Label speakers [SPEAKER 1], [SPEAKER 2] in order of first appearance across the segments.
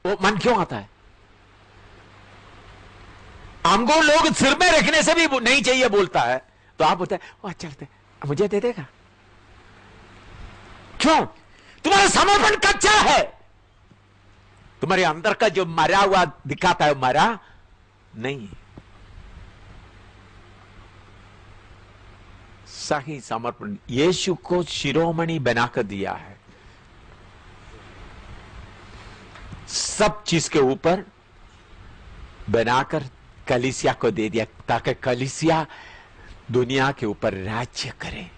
[SPEAKER 1] वो मन क्यों आता है? हमको लोग सिर में रखने से भी नहीं चाहिए बोलता है, तो आप बोलते हैं चलते मुझे दे देगा। क्यों? तुम्हारा समर्पण कच्चा है। तुम्हारे अंदर का जो मरा हुआ दिखाता है, मरा नहीं। सही समर्पण यीशु को शिरोमणि बनाकर दिया है, सब चीज के ऊपर बनाकर कलीसिया को दे दिया, ताकि कलीसिया दुनिया के ऊपर राज्य करे,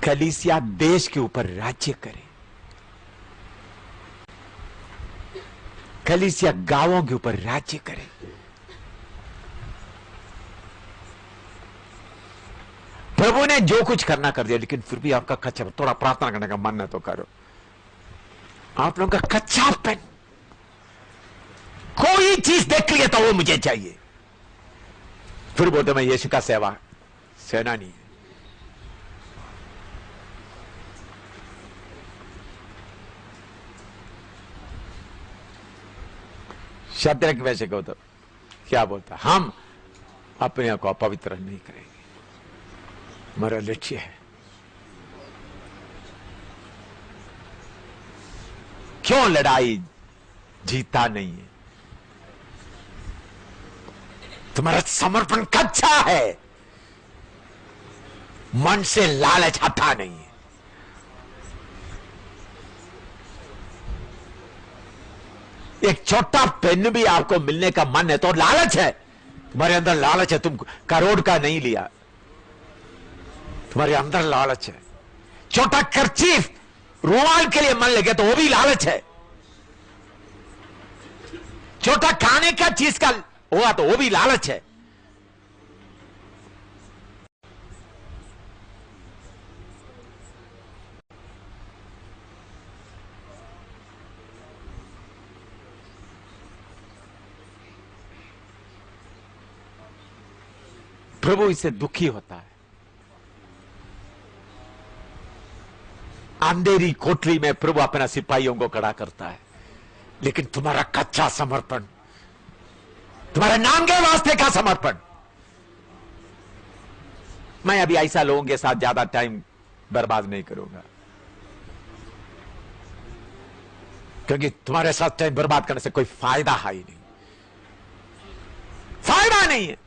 [SPEAKER 1] कलीसिया देश के ऊपर राज्य करे, कलीसिया गांवों के ऊपर राज्य करे। प्रभु ने जो कुछ करना कर दिया, लेकिन फिर भी आपका कच्चा, थोड़ा प्रार्थना करने का मन है तो करो। आप लोगों का कच्चापन, कोई चीज देख लिया तो वो मुझे चाहिए, फिर बोलते मैं यीशु का सेनानी। शत्रक वैसे कहो तो क्या बोलता, हम अपने आप को अपवित्र नहीं करेंगे, हमारा लक्ष्य है। क्यों लड़ाई जीता नहीं है? तुम्हारा समर्पण कच्चा है, मन से लालच हटा नहीं है। एक छोटा पेन भी आपको मिलने का मन है तो लालच है, तुम्हारे अंदर लालच है। तुम करोड़ का नहीं लिया, तुम्हारे अंदर लालच है। छोटा कर्चीफ रुमाल के लिए मन लगे तो वो भी लालच है। छोटा खाने का चीज का हुआ तो वो भी लालच है। प्रभु इससे दुखी होता है। अंधेरी कोठरी में प्रभु अपना सिपाहियों को खड़ा करता है, लेकिन तुम्हारा कच्चा समर्पण, तुम्हारे नाम के वास्ते का समर्पण। मैं अभी ऐसा लोगों के साथ ज्यादा टाइम बर्बाद नहीं करूंगा, क्योंकि तुम्हारे साथ टाइम बर्बाद करने से कोई फायदा है ही नहीं, फायदा नहीं है।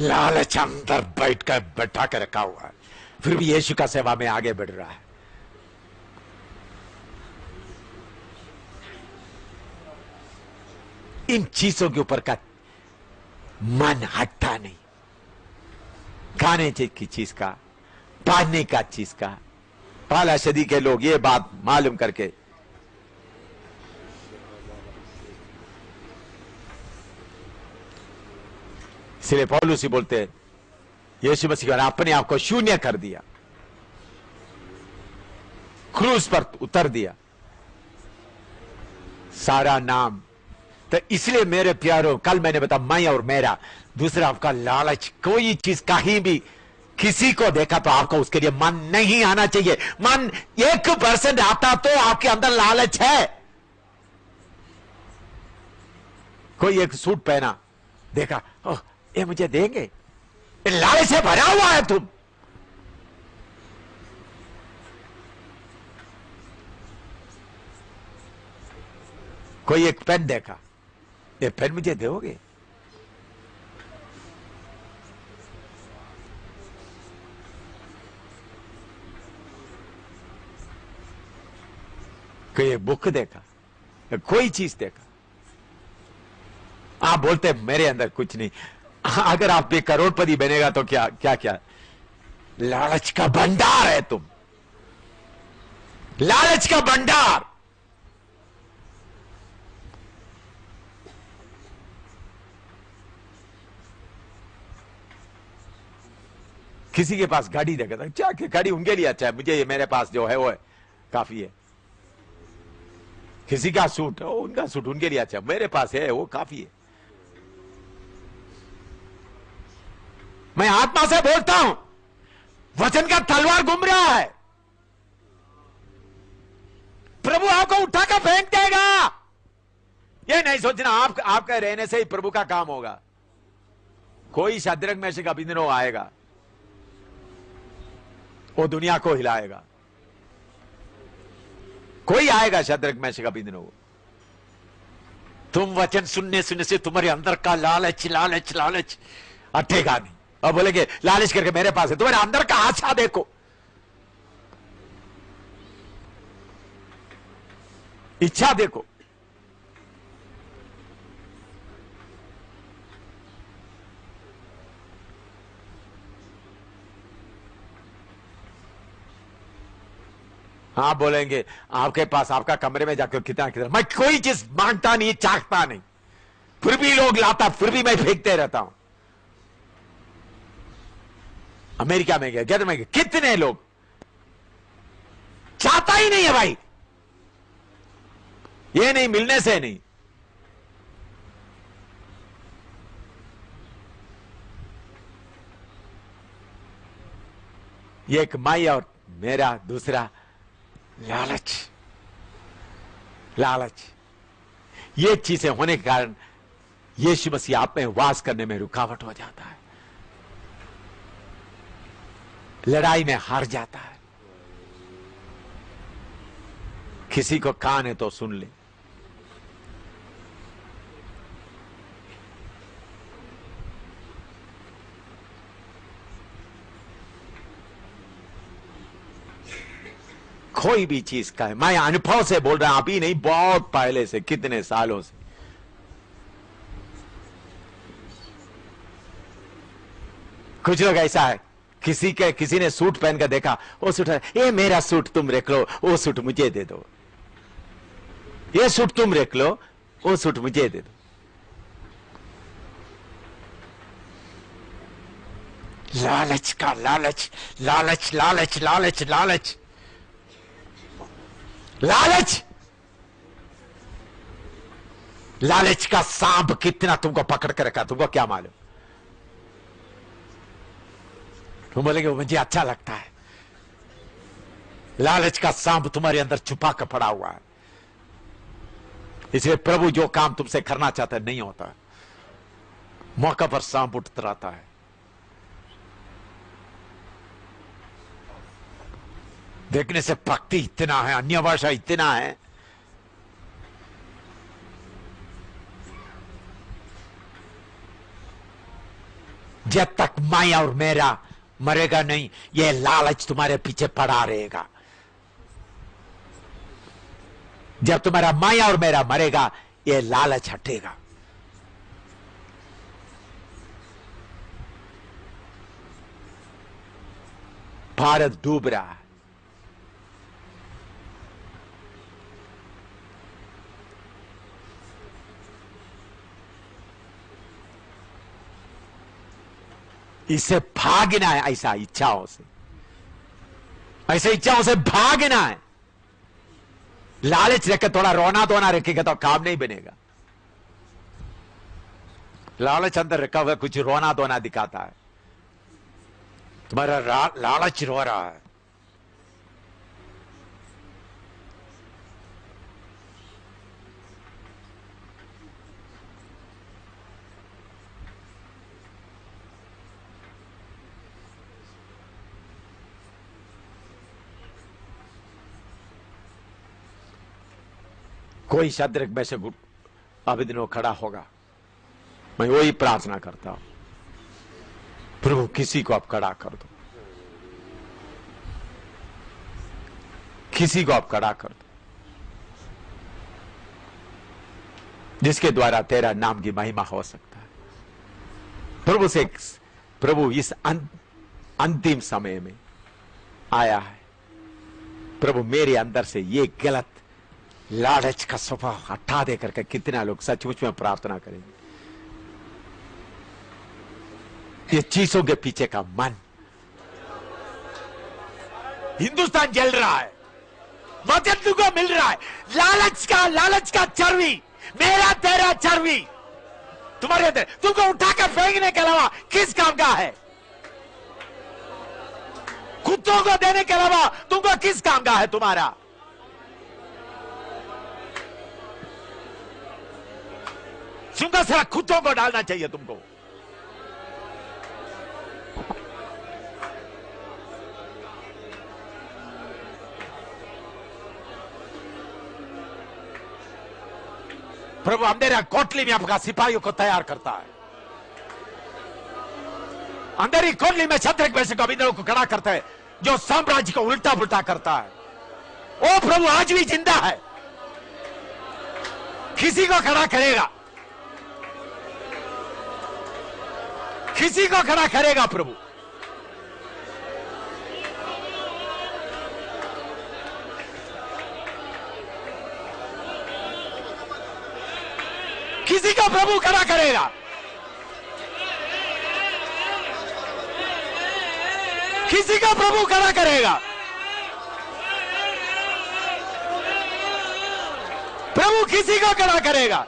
[SPEAKER 1] लालच अंदर बैठा के रखा हुआ है, फिर भी यीशु का सेवा में आगे बढ़ रहा है। इन चीजों के ऊपर का मन हटता नहीं, खाने की चीज का, पहनने का चीज का। पहला सदी के लोग ये बात मालूम करके इसलिए पौलुस ही बोलते हैं, यीशु मसीह ने अपने आप को शून्य कर दिया, क्रूस पर उतर दिया, सारा नाम। तो इसलिए मेरे प्यारों, कल मैंने बताया मैं और मेरा, दूसरा आपका लालच। कोई चीज कहीं भी किसी को देखा तो आपको उसके लिए मन नहीं आना चाहिए। मन 1% आता तो आपके अंदर लालच है। कोई एक सूट पहना, देखा ओह ये मुझे देंगे, लालच से भरा हुआ है तुम। कोई एक पेन देखा, ये पेन मुझे दोगे, कोई एक बुक देखा, कोई चीज देखा, आप बोलते मेरे अंदर कुछ नहीं। अगर आप भी करोड़पति बनेगा तो क्या क्या क्या, लालच का भंडार है तुम, लालच का भंडार। किसी के पास गाड़ी देखा था, क्या गाड़ी उनके लिए अच्छा है, मुझे ये मेरे पास जो है वो है काफी है। किसी का सूट, उनका सूट उनके लिए अच्छा, मेरे पास है वो काफी है। मैं आत्मा से बोलता हूं, वचन का तलवार घूम रहा है। प्रभु आपको उठाकर फेंक देगा। ये नहीं सोचना आपके रहने से ही प्रभु का काम होगा। कोई शद्रक मेशक अबेदनगो आएगा, वो दुनिया को हिलाएगा। कोई आएगा शद्रक मेशक अबेदनगो। तुम वचन सुनने सुनने से तुम्हारे अंदर का लालच लालच लालच हटेगा नहीं। और बोलेंगे लालच करके मेरे पास है, तुम्हारे अंदर का आशा देखो, इच्छा देखो। आप बोलेंगे आपके पास, आपका कमरे में जाकर कितना कितना, मैं कोई चीज मांगता नहीं, चाहता नहीं, फिर भी लोग लाता, फिर भी मैं फेंकते रहता हूं। अमेरिका में गया, कहते मैं कितने लोग चाहता ही नहीं है भाई, ये नहीं मिलने से नहीं। ये एक माई और मेरा दूसरा लालच, लालच। ये चीजें होने के कारण यीशु मसीह आप में वास करने में रुकावट हो जाता है, लड़ाई में हार जाता है। किसी को कान है तो सुन ले। कोई भी चीज का है, मैं अनुभव से बोल रहा हूं, अभी नहीं, बहुत पहले से, कितने सालों से। कुछ लोग ऐसा है, किसी ने सूट पहन कर देखा, वो सूट है, ये मेरा सूट तुम रख लो, वो सूट मुझे दे दो, ये सूट तुम रख लो, वो सूट मुझे दे दो। लालच का लालच, लालच लालच लालच लालच लालच। लालच का सांप कितना तुमको पकड़ कर रखा, तुमको क्या मालूम। तुम बोलेंगे वो मुझे अच्छा लगता है। लालच का सांप तुम्हारे अंदर छुपा कर पड़ा हुआ है। इसलिए प्रभु जो काम तुमसे करना चाहता है नहीं होता, मौका पर सांप उठता रहता है। देखने से भक्ति इतना है, अन्य भाषा इतना है, जब तक मैं और मेरा मरेगा नहीं, ये लालच तुम्हारे पीछे पड़ा रहेगा। जब तुम्हारा मैं और मेरा मरेगा, ये लालच हटेगा। भारत डूब रहा है। इससे भागना है, ऐसा इच्छाओं से, ऐसे इच्छाओं से भागना है। लालच रख के थोड़ा रोना धोना रखेगा तो काम नहीं बनेगा। लालच अंदर रखा हुआ कुछ रोना धोना दिखाता है, तुम्हारा लालच रो रहा है। कोई शद्रक में से अबेदनगो खड़ा होगा, मैं वही प्रार्थना करता हूं, प्रभु किसी को आप खड़ा कर दो, किसी को आप खड़ा कर दो, जिसके द्वारा तेरा नाम की महिमा हो सकता है। प्रभु इस अंतिम समय में आया है। प्रभु मेरे अंदर से ये गलत लालच का स्वभाव हटा दे करके कितना लोग सचमुच में प्रार्थना करेंगे। ये चीजों के पीछे का मन, हिंदुस्तान जल रहा है, वचन को मिल रहा है, लालच का चर्बी, मेरा तेरा चर्बी तुम्हारे अंदर, तुमको उठाकर फेंकने के अलावा किस काम का है। कुत्तों को देने के अलावा तुमको किस काम का है तुम्हारा? तुमको सिर्फ कुत्तों को डालना चाहिए तुमको। प्रभु अंधेरा कोटली में आपका सिपाहियों को तैयार करता है। अंधेरी कोटली में शत्रु वैसे कविंदरों को खड़ा करता है जो साम्राज्य को उल्टा पुल्टा करता है। ओ प्रभु आज भी जिंदा है, किसी को खड़ा करेगा, किसी को खड़ा करेगा प्रभु। किसी का प्रभु खड़ा करेगा। किसी का प्रभु खड़ा करेगा। प्रभु किसी को खड़ा करेगा।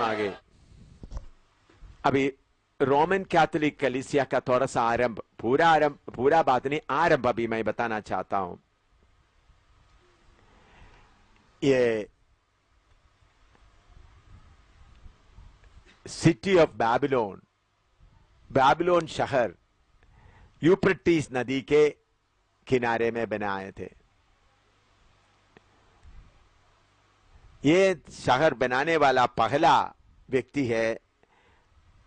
[SPEAKER 1] आगे अभी रोमन कैथोलिक कलीसिया का थोड़ा सा आरंभ, पूरा बात नहीं, आरंभ अभी मैं बताना चाहता हूं। ये सिटी ऑफ बैबिलोन, बैबिलोन शहर यूफ्रेटिस नदी के किनारे में बनाए थे। ये शहर बनाने वाला पहला व्यक्ति है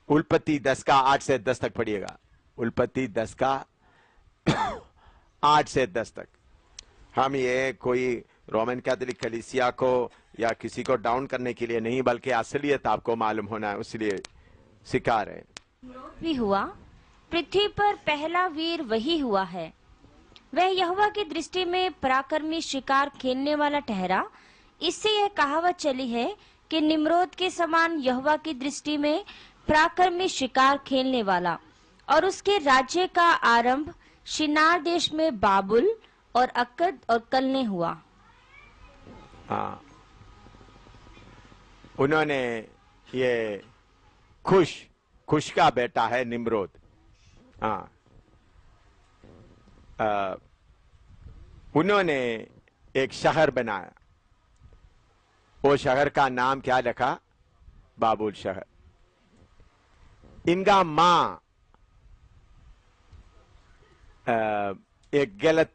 [SPEAKER 1] उल्पत्ति 10 का 8 से 10 तक पढ़िएगा। उल्पत्ति 10 का 8 से 10 तक। हम ये कोई रोमन कैथोलिक कलीसिया को या किसी को डाउन करने के लिए नहीं, बल्कि असलियत आपको मालूम होना है, इसलिए सिखा रहे।
[SPEAKER 2] भी हुआ, पृथ्वी पर पहला वीर वही हुआ है। वह यहोवा की दृष्टि में पराक्रमी शिकार खेलने वाला ठहरा। इससे यह कहावत चली है कि निम्रोद के समान यहोवा की दृष्टि में पराक्रमी शिकार खेलने वाला। और उसके राज्य का आरंभ शिनार देश में बाबुल और अक्कद और कलने हुआ।
[SPEAKER 1] हाँ, उन्होंने ये खुश का बेटा है निम्रोद। हाँ, उन्होंने एक शहर बनाया। वो शहर का नाम क्या रखा? बाबुल शहर। इनका मां एक गलत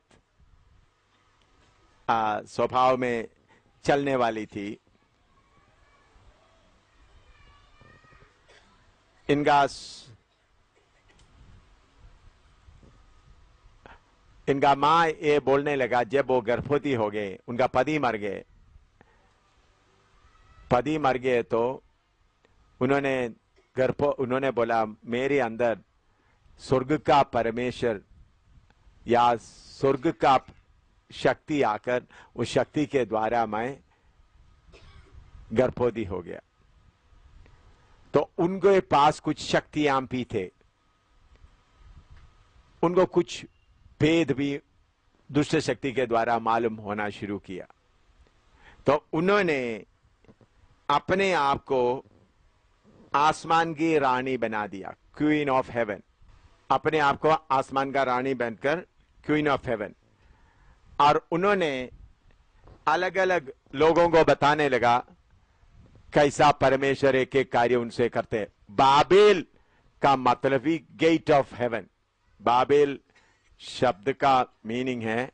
[SPEAKER 1] स्वभाव में चलने वाली थी। इनका मां ये बोलने लगा, जब वो गर्भवती हो गए, उनका पति मर गए। पति मर गए तो उन्होंने बोला, मेरे अंदर स्वर्ग का परमेश्वर या स्वर्ग का शक्ति आकर उस शक्ति के द्वारा मैं गर्भवती हो गया। तो उनके पास कुछ शक्तियां भी थे, उनको कुछ भेद भी दुष्ट शक्ति के द्वारा मालूम होना शुरू किया। तो उन्होंने अपने आप को आसमान की रानी बना दिया, क्वीन ऑफ हेवन। अपने आप को आसमान का रानी बनकर क्वीन ऑफ हेवन। और उन्होंने अलग अलग लोगों को बताने लगा कैसा परमेश्वर एक एक कार्य उनसे करते। बाबेल का मतलब ही गेट ऑफ हेवन। बाबेल शब्द का मीनिंग है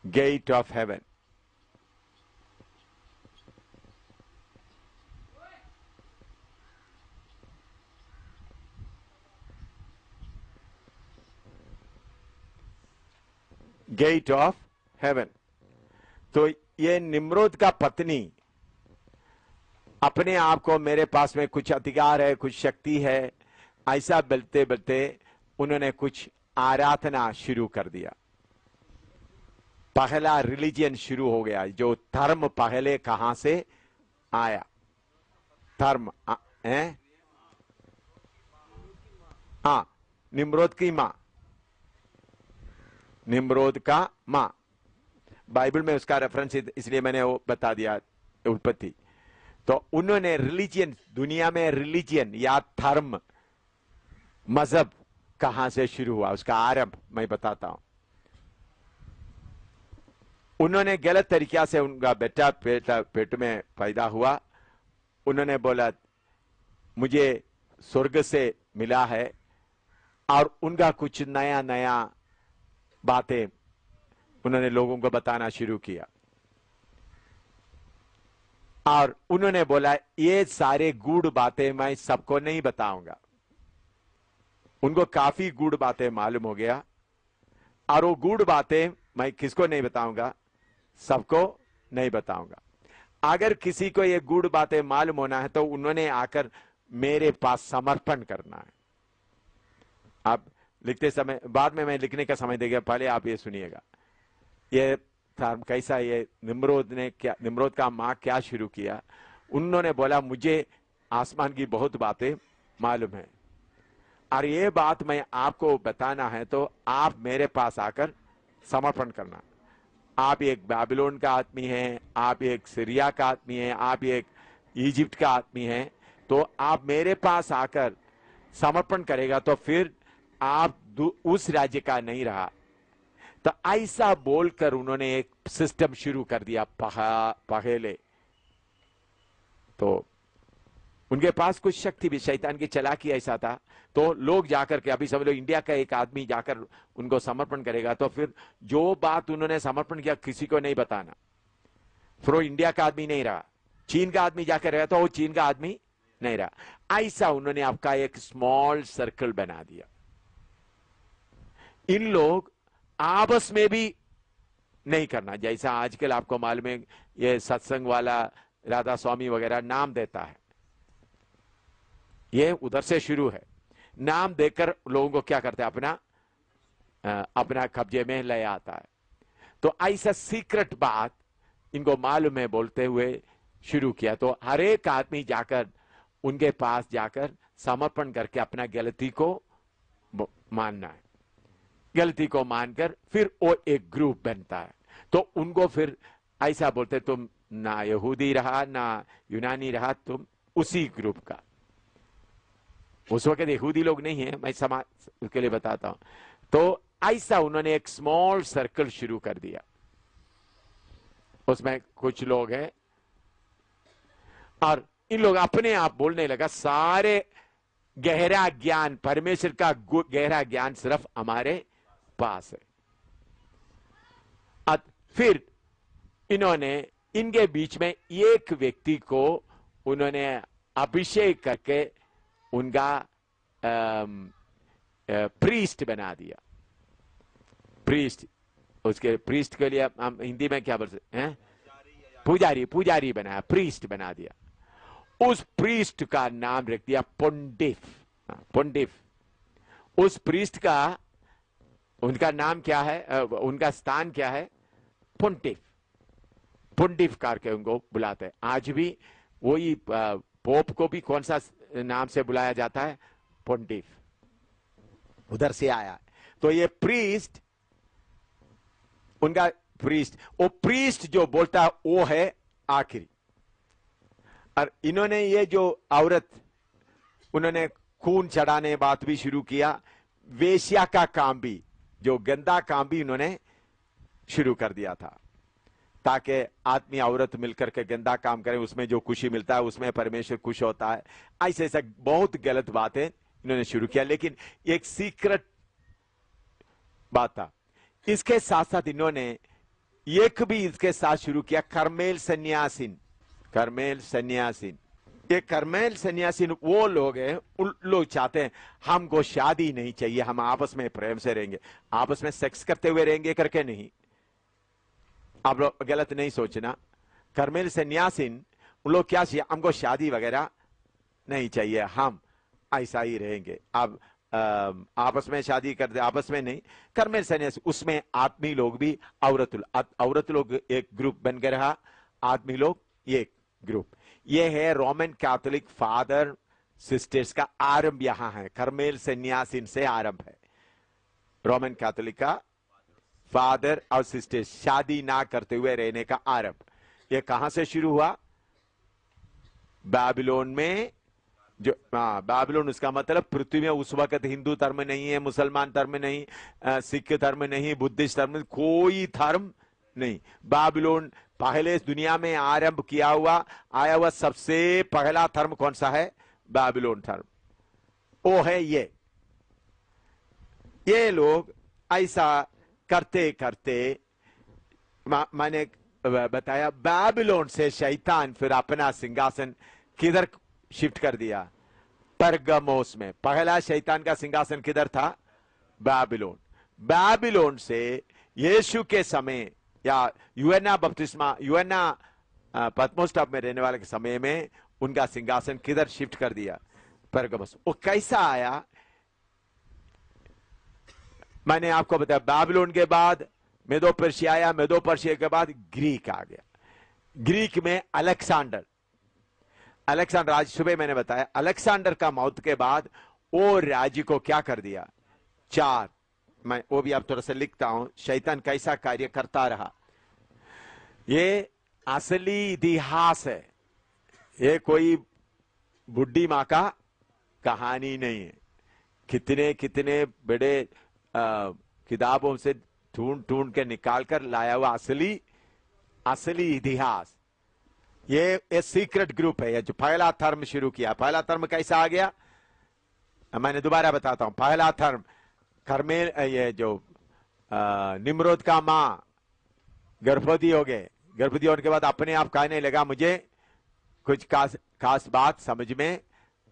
[SPEAKER 1] gate of heaven. Gate of heaven. तो ये निम्रोद का पत्नी अपने आप को, मेरे पास में कुछ अधिकार है, कुछ शक्ति है, ऐसा बोलते बोलते उन्होंने कुछ आराधना शुरू कर दिया। पहला रिलीजियन शुरू हो गया। जो धर्म पहले कहां से आया? धर्म है हाँ, निम्रोद की मां, निम्रोद का मां। बाइबल में उसका रेफरेंस इसलिए मैंने वो बता दिया, उत्पत्ति। तो उन्होंने रिलीजियन, दुनिया में रिलीजियन या धर्म, मजहब कहां से शुरू हुआ, उसका आरंभ मैं बताता हूं। उन्होंने गलत तरीका से, उनका बेटा पेट में पैदा हुआ, उन्होंने बोला मुझे स्वर्ग से मिला है, और उनका कुछ नया नया बातें उन्होंने लोगों को बताना शुरू किया। और उन्होंने बोला ये सारे गूढ़ बातें मैं सबको नहीं बताऊंगा। उनको काफी गूढ़ बातें मालूम हो गया, और वो गूढ़ बातें मैं किसको नहीं बताऊंगा? सबको नहीं बताऊंगा। अगर किसी को ये गूढ़ बातें मालूम होना है तो उन्होंने आकर मेरे पास समर्पण करना है। आप लिखते समय, बाद में मैं लिखने का समय देगा, पहले आप ये सुनिएगा। ये धर्म कैसा, ये निम्रोद का मां क्या शुरू किया? उन्होंने बोला मुझे आसमान की बहुत बातें मालूम है, और ये बात मैं आपको बताना है, तो आप मेरे पास आकर समर्पण करना। आप एक बाबिलोन का आदमी हैं, आप एक सीरिया का आदमी हैं, आप एक इजिप्ट का आदमी हैं, तो आप मेरे पास आकर समर्पण करेगा तो फिर आप उस राज्य का नहीं रहा। तो ऐसा बोलकर उन्होंने एक सिस्टम शुरू कर दिया पहले। तो उनके पास कुछ शक्ति भी, शैतान की चालाकी ऐसा था। तो लोग जाकर के, अभी समझ लो इंडिया का एक आदमी जाकर उनको समर्पण करेगा तो फिर जो बात उन्होंने समर्पण किया किसी को नहीं बताना। फिर वो इंडिया का आदमी नहीं रहा, चीन का आदमी जाकर रहा तो वो चीन का आदमी नहीं रहा। ऐसा उन्होंने आपका एक स्मॉल सर्कल बना दिया। इन लोग आपस में भी नहीं करना, जैसा आजकल आपको मालूम है ये सत्संग वाला राधा स्वामी वगैरह नाम देता है, ये उधर से शुरू है। नाम देकर लोगों को क्या करते हैं, अपना कब्जे में ले आता है। तो ऐसा सीक्रेट बात इनको मालूम है बोलते हुए शुरू किया। तो हर एक आदमी जाकर उनके पास जाकर समर्पण करके अपना गलती को मानना है। गलती को मानकर फिर वो एक ग्रुप बनता है। तो उनको फिर ऐसा बोलते, तुम ना यहूदी रहा ना यूनानी रहा, तुम उसी ग्रुप का। उस वक्त यहूदी लोग नहीं है, मैं समाज उसके लिए बताता हूं। तो ऐसा उन्होंने एक स्मॉल सर्कल शुरू कर दिया, उसमें कुछ लोग हैं, और इन लोग अपने आप बोलने लगा सारे गहरा ज्ञान, परमेश्वर का गहरा ज्ञान सिर्फ हमारे पास है। फिर इन्होंने इनके बीच में एक व्यक्ति को उन्होंने अभिषेक करके उनका प्रीस्ट बना दिया। प्रीस्ट, उसके प्रीस्ट के लिए हम हिंदी में क्या बोल सकते हैं? पुजारी बनाया, प्रीस्ट बना दिया। उस प्रीस्ट का नाम रख दिया पुंडिफ। उस प्रीस्ट का उनका नाम क्या है, उनका स्थान क्या है? पुंडिफ करके उनको बुलाते हैं। आज भी वही पोप को भी कौन सा नाम से बुलाया जाता है? पुंडिफ, उधर से आया। तो ये प्रीस्ट, उनका प्रीस्ट, वो प्रीस्ट जो बोलता है वो है आखिरी। और इन्होंने ये जो औरत, उन्होंने खून चढ़ाने बात भी शुरू किया। वेश्या का काम भी, जो गंदा काम भी उन्होंने शुरू कर दिया था, ताकि आदमी औरत मिलकर के गंदा काम करें, उसमें जो खुशी मिलता है उसमें परमेश्वर खुश होता है। ऐसे ऐसा बहुत गलत बातें इन्होंने शुरू किया। लेकिन एक सीक्रेट बात था। इसके साथ साथ इन्होंने एक भी इसके साथ शुरू किया, कर्मेल सन्यासीन। ये कर्मेल सन्यासीन वो लोग हैं, उन लोग चाहते हैं हमको शादी नहीं चाहिए, हम आपस में प्रेम से रहेंगे, आपस में सेक्स करते हुए रहेंगे करके नहीं। आप लोग गलत नहीं सोचना। कर्मेल सन्यासीन उन लोग क्या चाहिए, हमको शादी वगैरह नहीं चाहिए, हम ऐसा ही रहेंगे। अब आपस में शादी करते, आपस में नहीं, कर्मेल सन्यासी, उसमें आदमी लोग भी औरत लोग एक ग्रुप बन के रहा, आदमी लोग ये ग्रुप। ये है रोमन कैथोलिक फादर सिस्टर्स का आरंभ यहां है, कर्मेल सन्यासीन से आरंभ है। रोमन कैथोलिक का फादर और सिस्टर्स शादी ना करते हुए रहने का आरंभ, ये कहां से शुरू हुआ? बाबिलोन में। जो बाबिलोन, उसका मतलब पृथ्वी में उस वक्त हिंदू धर्म नहीं है, मुसलमान धर्म नहीं, सिख धर्म नहीं, बुद्धिस्ट धर्म, कोई धर्म नहीं। बाबिलोन पहले इस दुनिया में आरंभ किया हुआ आया हुआ सबसे पहला धर्म कौन सा है? बाबिलोन धर्म। वो है ये लोग ऐसा करते करते मैंने बताया, बाबिलोन से शैतान फिर अपना सिंहासन किधर शिफ्ट कर दिया? परगमोस में। पहला शैतान का सिंहासन किधर था? बाबिलोन। बाबिलोन से यीशु के समय या यूहन्ना बपतिस्मा, यूहन्ना पतमोस टाप में रहने वाले के समय में उनका सिंहासन किधर शिफ्ट कर दिया? परगमोस। वो कैसा आया? मैंने आपको बताया, बाबिलोन के बाद मेदो पर्शिया आया, मेदो पर्शिया के बाद ग्रीक आ गया। ग्रीक में अलेक्जेंडर आज सुबह मैंने बताया, अलेक्जेंडर का मौत के बाद वो राज्य को क्या कर दिया? 4, मैं वो भी आप थोड़ा सा लिखता हूं, शैतान कैसा कार्य करता रहा। ये असली इतिहास है, ये कोई बुढ़ी मां का कहानी नहीं है। कितने कितने बड़े किताबों से ढूंढ के निकाल कर लाया हुआ असली इतिहास। ये सीक्रेट ग्रुप है, ये जो पहला धर्म शुरू किया। पहला धर्म कैसा आ गया? मैंने दोबारा बताता हूं। पहला धर्म कर्मेल, ये जो निम्रोद का मां गर्भवती हो गए, गर्भवती होने के बाद अपने आप कहने लगा, मुझे कुछ खास बात समझ में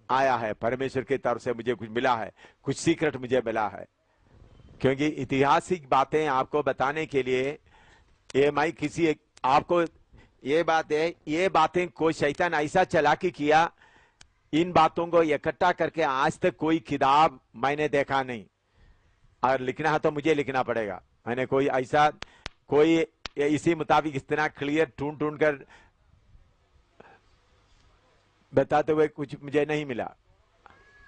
[SPEAKER 1] आया है, परमेश्वर की तरफ से मुझे कुछ मिला है, कुछ सीक्रेट मुझे मिला है। क्योंकि ऐतिहासिक बातें आपको बताने के लिए ये मैं किसी आपको ये बात है, ये बातें कोई शैतान ऐसा चालाकी किया, इन बातों को इकट्ठा करके आज तक कोई किताब मैंने देखा नहीं। अगर लिखना है तो मुझे लिखना पड़ेगा। मैंने कोई ऐसा कोई इसी मुताबिक इस तरह क्लियर ढूंढ कर बताते हुए कुछ मुझे नहीं मिला।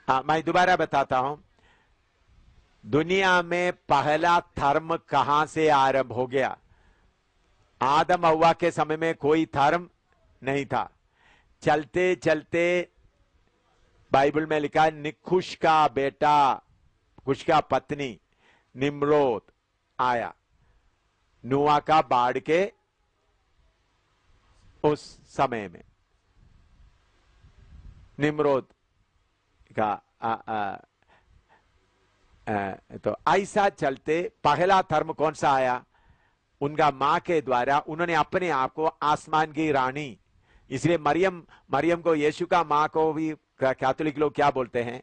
[SPEAKER 1] मैं दोबारा बताता हूं, दुनिया में पहला धर्म कहां से आरंभ हो गया? आदम हव्वा के समय में कोई धर्म नहीं था। चलते चलते बाइबल में लिखा है, निकुश का बेटा, कुश का पत्नी निम्रोद आया नूआ का बाढ़ के उस समय में। निम्रोद का तो ऐसा चलते पहला धर्म कौन सा आया? उनका मां के द्वारा उन्होंने अपने आप को आसमान की रानी, इसलिए मरियम को, यीशु का मां को भी कैथोलिक लोग क्या बोलते हैं?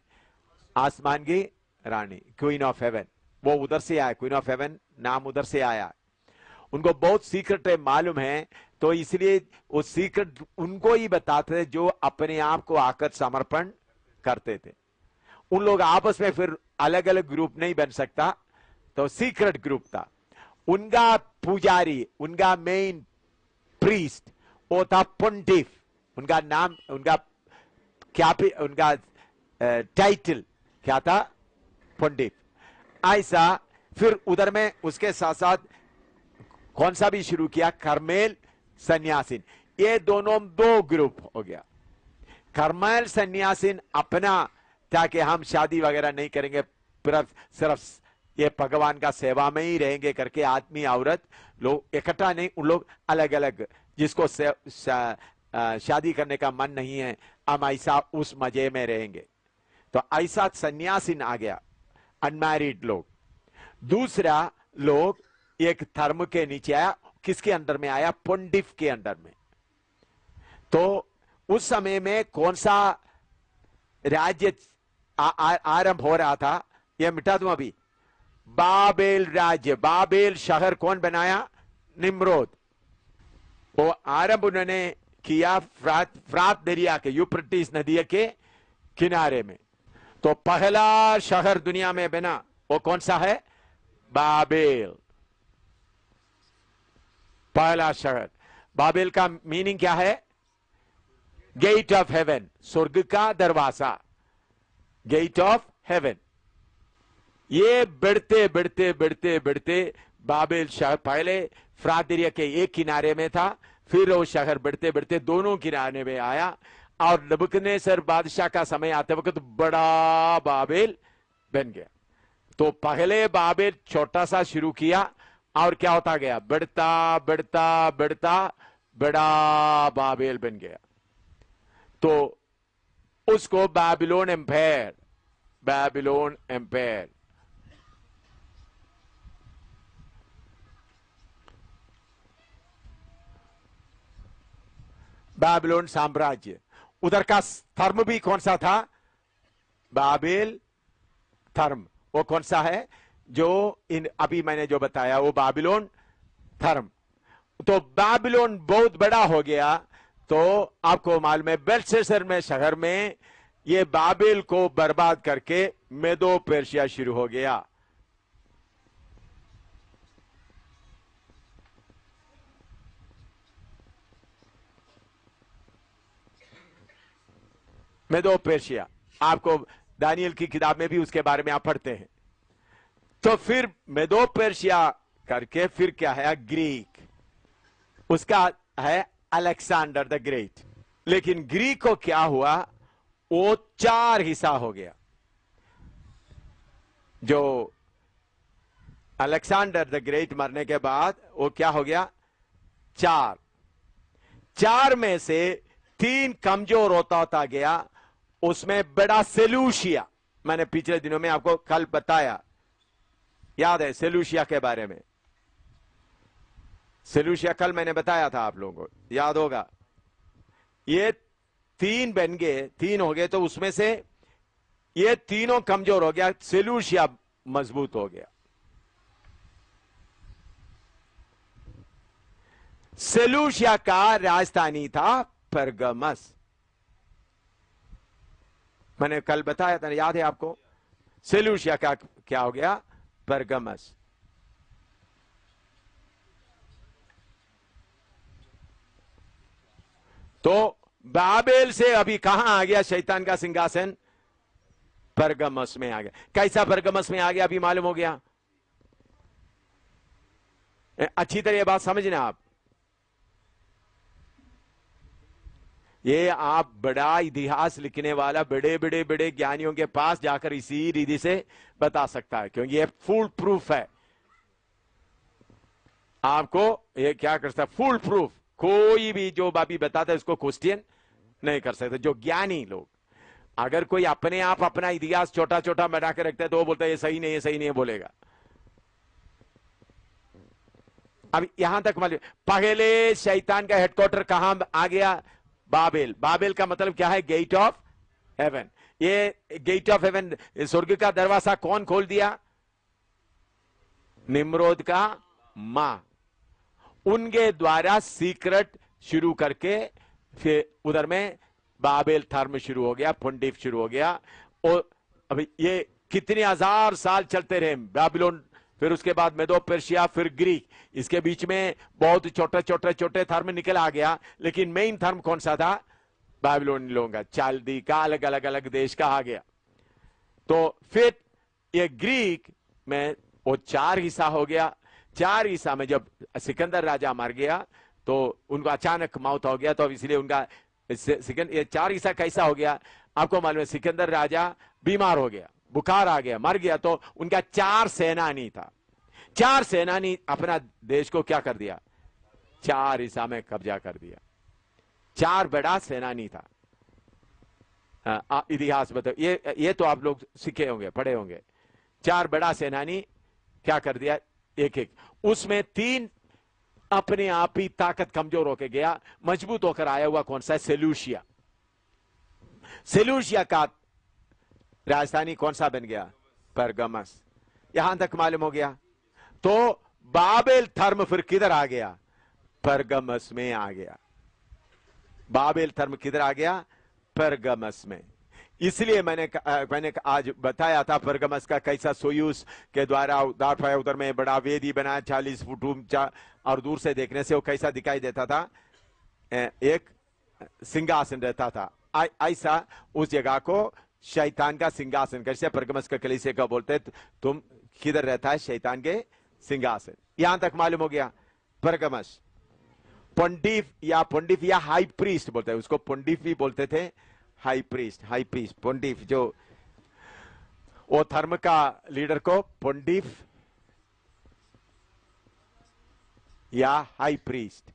[SPEAKER 1] आसमान की रानी, क्वीन ऑफ हेवन। वो उधर से आया, क्वीन ऑफ हेवन नाम उधर से आया। उनको बहुत सीक्रेट मालूम है, तो इसलिए वो सीक्रेट उनको ही बताते थे जो अपने आप को आकर समर्पण करते थे। उन लोग आपस में फिर अलग अलग ग्रुप नहीं बन सकता, तो सीक्रेट ग्रुप था। उनका पुजारी, उनका मेन प्रीस्ट वो था पोंटिफ। उनका नाम, उनका टाइटल क्या था? पोंटिफ। ऐसा फिर उधर में उसके साथ साथ कौन सा भी शुरू किया? कर्मेल सन्यासीन। ये दोनों दो ग्रुप हो गया। कर्मेल सन्यासीन अपना, ताकि हम शादी वगैरह नहीं करेंगे, सिर्फ ये भगवान का सेवा में ही रहेंगे करके आदमी औरत लोग इकट्ठा नहीं, उन लोग अलग अलग, जिसको शादी करने का मन नहीं है हम ऐसा उस मजे में रहेंगे। तो ऐसा सन्यासीन आ गया, अनमैरिड लोग। दूसरा लोग एक धर्म के नीचे आया, किसके अंडर में आया? पोंटिफ के अंडर में। तो उस समय में कौन सा राज्य आरंभ हो रहा था? यह मिटा दूं अभी। बाबेल राज्य। बाबेल शहर कौन बनाया? निम्रोद। वो आरंभ उन्होंने किया फ्रात दरिया के, यूफ्रेटिस नदी के किनारे में। तो पहला शहर दुनिया में बना वो कौन सा है? बाबेल। पहला शहर। बाबेल का मीनिंग क्या है? गेट ऑफ हेवन, स्वर्ग का दरवाजा, गेट ऑफ हेवन। ये बढ़ते बढ़ते बढ़ते बढ़ते बाबेल शहर पहले फ्रात दरिया के एक किनारे में था, फिर वो शहर बढ़ते बढ़ते दोनों किनारे में आया, और नबूकदनेस्सर बादशाह का समय आते वक्त बड़ा बाबेल बन गया। तो पहले बाबेल छोटा सा शुरू किया और क्या होता गया? बढ़ता बढ़ता बढ़ता बड़ा बाबेल बन गया। तो उसको बाबिलोन एम्पायर, बाबिलोन एम्पायर। बाबिलोन साम्राज्य। उधर का धर्म भी कौन सा था? बाबेल धर्म। वो कौन सा है? जो इन अभी मैंने जो बताया वो बाबिलोन धर्म। तो बाबिलोन बहुत बड़ा हो गया। तो आपको मालूम है बेलशस्सर में शहर में ये बाबेल को बर्बाद करके मेदो पर्शिया शुरू हो गया। मेदो पर्शिया, आपको दानियल की किताब में भी उसके बारे में आप पढ़ते हैं। तो फिर मेदो पर्शिया करके फिर क्या है? ग्रीक। उसका है अलेक्जेंडर द ग्रेट। लेकिन ग्रीक को क्या हुआ? वो 4 हिस्सा हो गया। जो अलेक्जेंडर द ग्रेट मरने के बाद वो क्या हो गया? 4 में से 3 कमजोर होता गया। उसमें बड़ा सेलूशिया, मैंने पिछले दिनों में आपको कल बताया, याद है सेलूशिया के बारे में? सेलूशिया कल मैंने बताया था, आप लोगों को याद होगा। ये 3 बन गए, 3 हो गए, तो उसमें से ये तीनों कमजोर हो गया, सेलूशिया मजबूत हो गया। सेलूशिया का राजधानी था परगमस। मैंने कल बताया था, याद है आपको? सेलूशिया का क्या हो गया? परगमस। तो बाबेल से अभी कहां आ गया शैतान का सिंहासन? परगमस में आ गया। कैसा परगमस में आ गया अभी मालूम हो गया? अच्छी तरह यह बात समझना आप। ये आप बड़ा इतिहास लिखने वाला बड़े बड़े बड़े ज्ञानियों के पास जाकर इसी रीति से बता सकता है, क्योंकि ये फुल प्रूफ है। आपको ये क्या कर सकता? Full proof. कोई भी जो बाबी बताता है इसको क्वेश्चन नहीं कर सकते। जो ज्ञानी लोग, अगर कोई अपने आप अपना इतिहास छोटा छोटा बना के रखता है तो वो बोलता है ये सही नहीं, ये सही नहीं बोलेगा। अब यहां तक मालूम, पहले शैतान का हेडक्वार्टर कहां आ गया? बाबेल। बाबेल का मतलब क्या है? Gate of heaven. ये गेट ऑफ हेवन, स्वर्ग का दरवाजा कौन खोल दिया? निम्रोद का मां। उनके द्वारा सीक्रेट शुरू करके फिर उधर में बाबेल धर्म शुरू हो गया, पुंडिफ शुरू हो गया। और अभी ये कितने 1000 साल चलते रहे बाबिलोन, फिर उसके बाद मेदो पर्शिया, फिर ग्रीक। इसके बीच में बहुत छोटे छोटे छोटे धर्म निकल आ गया, लेकिन मेन धर्म कौन सा था? बाबिलोनी लोगों का, चाल्दी का, अलग अलग अलग देश का आ गया। तो फिर ये ग्रीक में वो 4 हिस्सा हो गया। 4 हिस्सा में जब सिकंदर राजा मर गया तो उनको अचानक मौत हो गया, तो इसलिए उनका ये 4 हिस्सा कैसा हो गया? आपको मालूम है, सिकंदर राजा बीमार हो गया, बुखार आ गया, मर गया। तो उनका 4 सेनानी था। 4 सेनानी अपना देश को क्या कर दिया? 4 हिस्सा में कब्जा कर दिया। 4 बड़ा सेनानी था। इतिहास बताओ, ये तो आप लोग सीखे होंगे, पढ़े होंगे। 4 बड़ा सेनानी क्या कर दिया? एक एक। उसमें 3 अपने आप ही ताकत कमजोर होकर गया, मजबूत होकर आया हुआ कौन सा है? सेलूशिया। सेलूशिया का राजधानी कौन सा बन गया? परगमस। यहां तक मालूम हो गया। तो बाबेल धर्म फिर किधर आ गया? परगमस में आ गया। बाबेल धर्म किधर आ गया? परगमस में। इसलिए मैंने आज बताया था परगमस का कैसा सोयूस के द्वारा उद्धार पाया, उधर में बड़ा वेदी बनाया 40 फुट ऊंचा, और दूर से देखने से वो कैसा दिखाई देता था, एक सिंहासन रहता था। ऐसा उस जगह को शैतान का सिंहासन, कैसे परगमस का कलीसिया का बोलते तुम किधर रहता है, शैतान के सिंहासन। यहां तक मालूम हो गया। परगमस पंडित या हाई प्रीस्ट बोलते हैं उसको, पंडित भी बोलते थे, हाई प्रीस्ट पंडित, जो वो धर्म का लीडर को पंडित या हाई प्रीस्ट।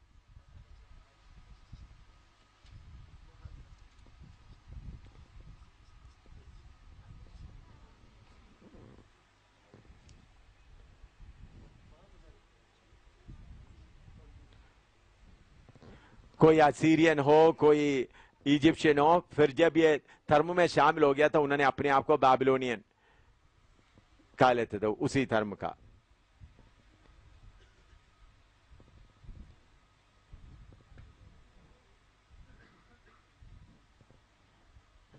[SPEAKER 1] कोई असीरियन हो, कोई इजिप्शियन हो, फिर जब ये धर्म में शामिल हो गया तो उन्होंने अपने आप को बाबिलोनियन कह लेते थे, उसी धर्म का।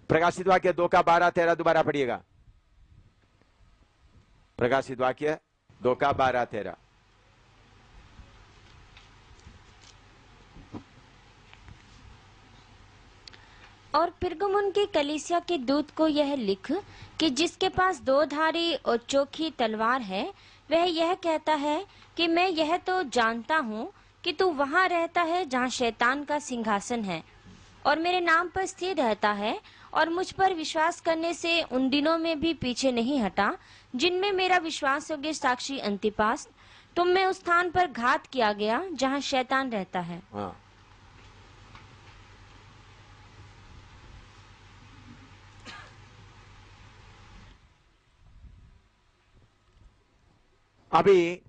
[SPEAKER 1] प्रकाशित वाक्य 2:12-13 दोबारा पढ़िएगा। प्रकाशित वाक्य 2:12-13।
[SPEAKER 2] और पिरगमुन की कलीसिया के दूत को यह लिख कि जिसके पास 2 धारी और चोखी तलवार है, वह यह कहता है कि मैं यह तो जानता हूँ कि तू वहाँ रहता है जहाँ शैतान का सिंहासन है, और मेरे नाम पर स्थिर रहता है, और मुझ पर विश्वास करने से उन दिनों में भी पीछे नहीं हटा जिनमें मेरा विश्वास योग्य साक्षी अंतिपास तुम में उस स्थान पर घात किया गया जहाँ शैतान रहता है।
[SPEAKER 1] हाँ। अभी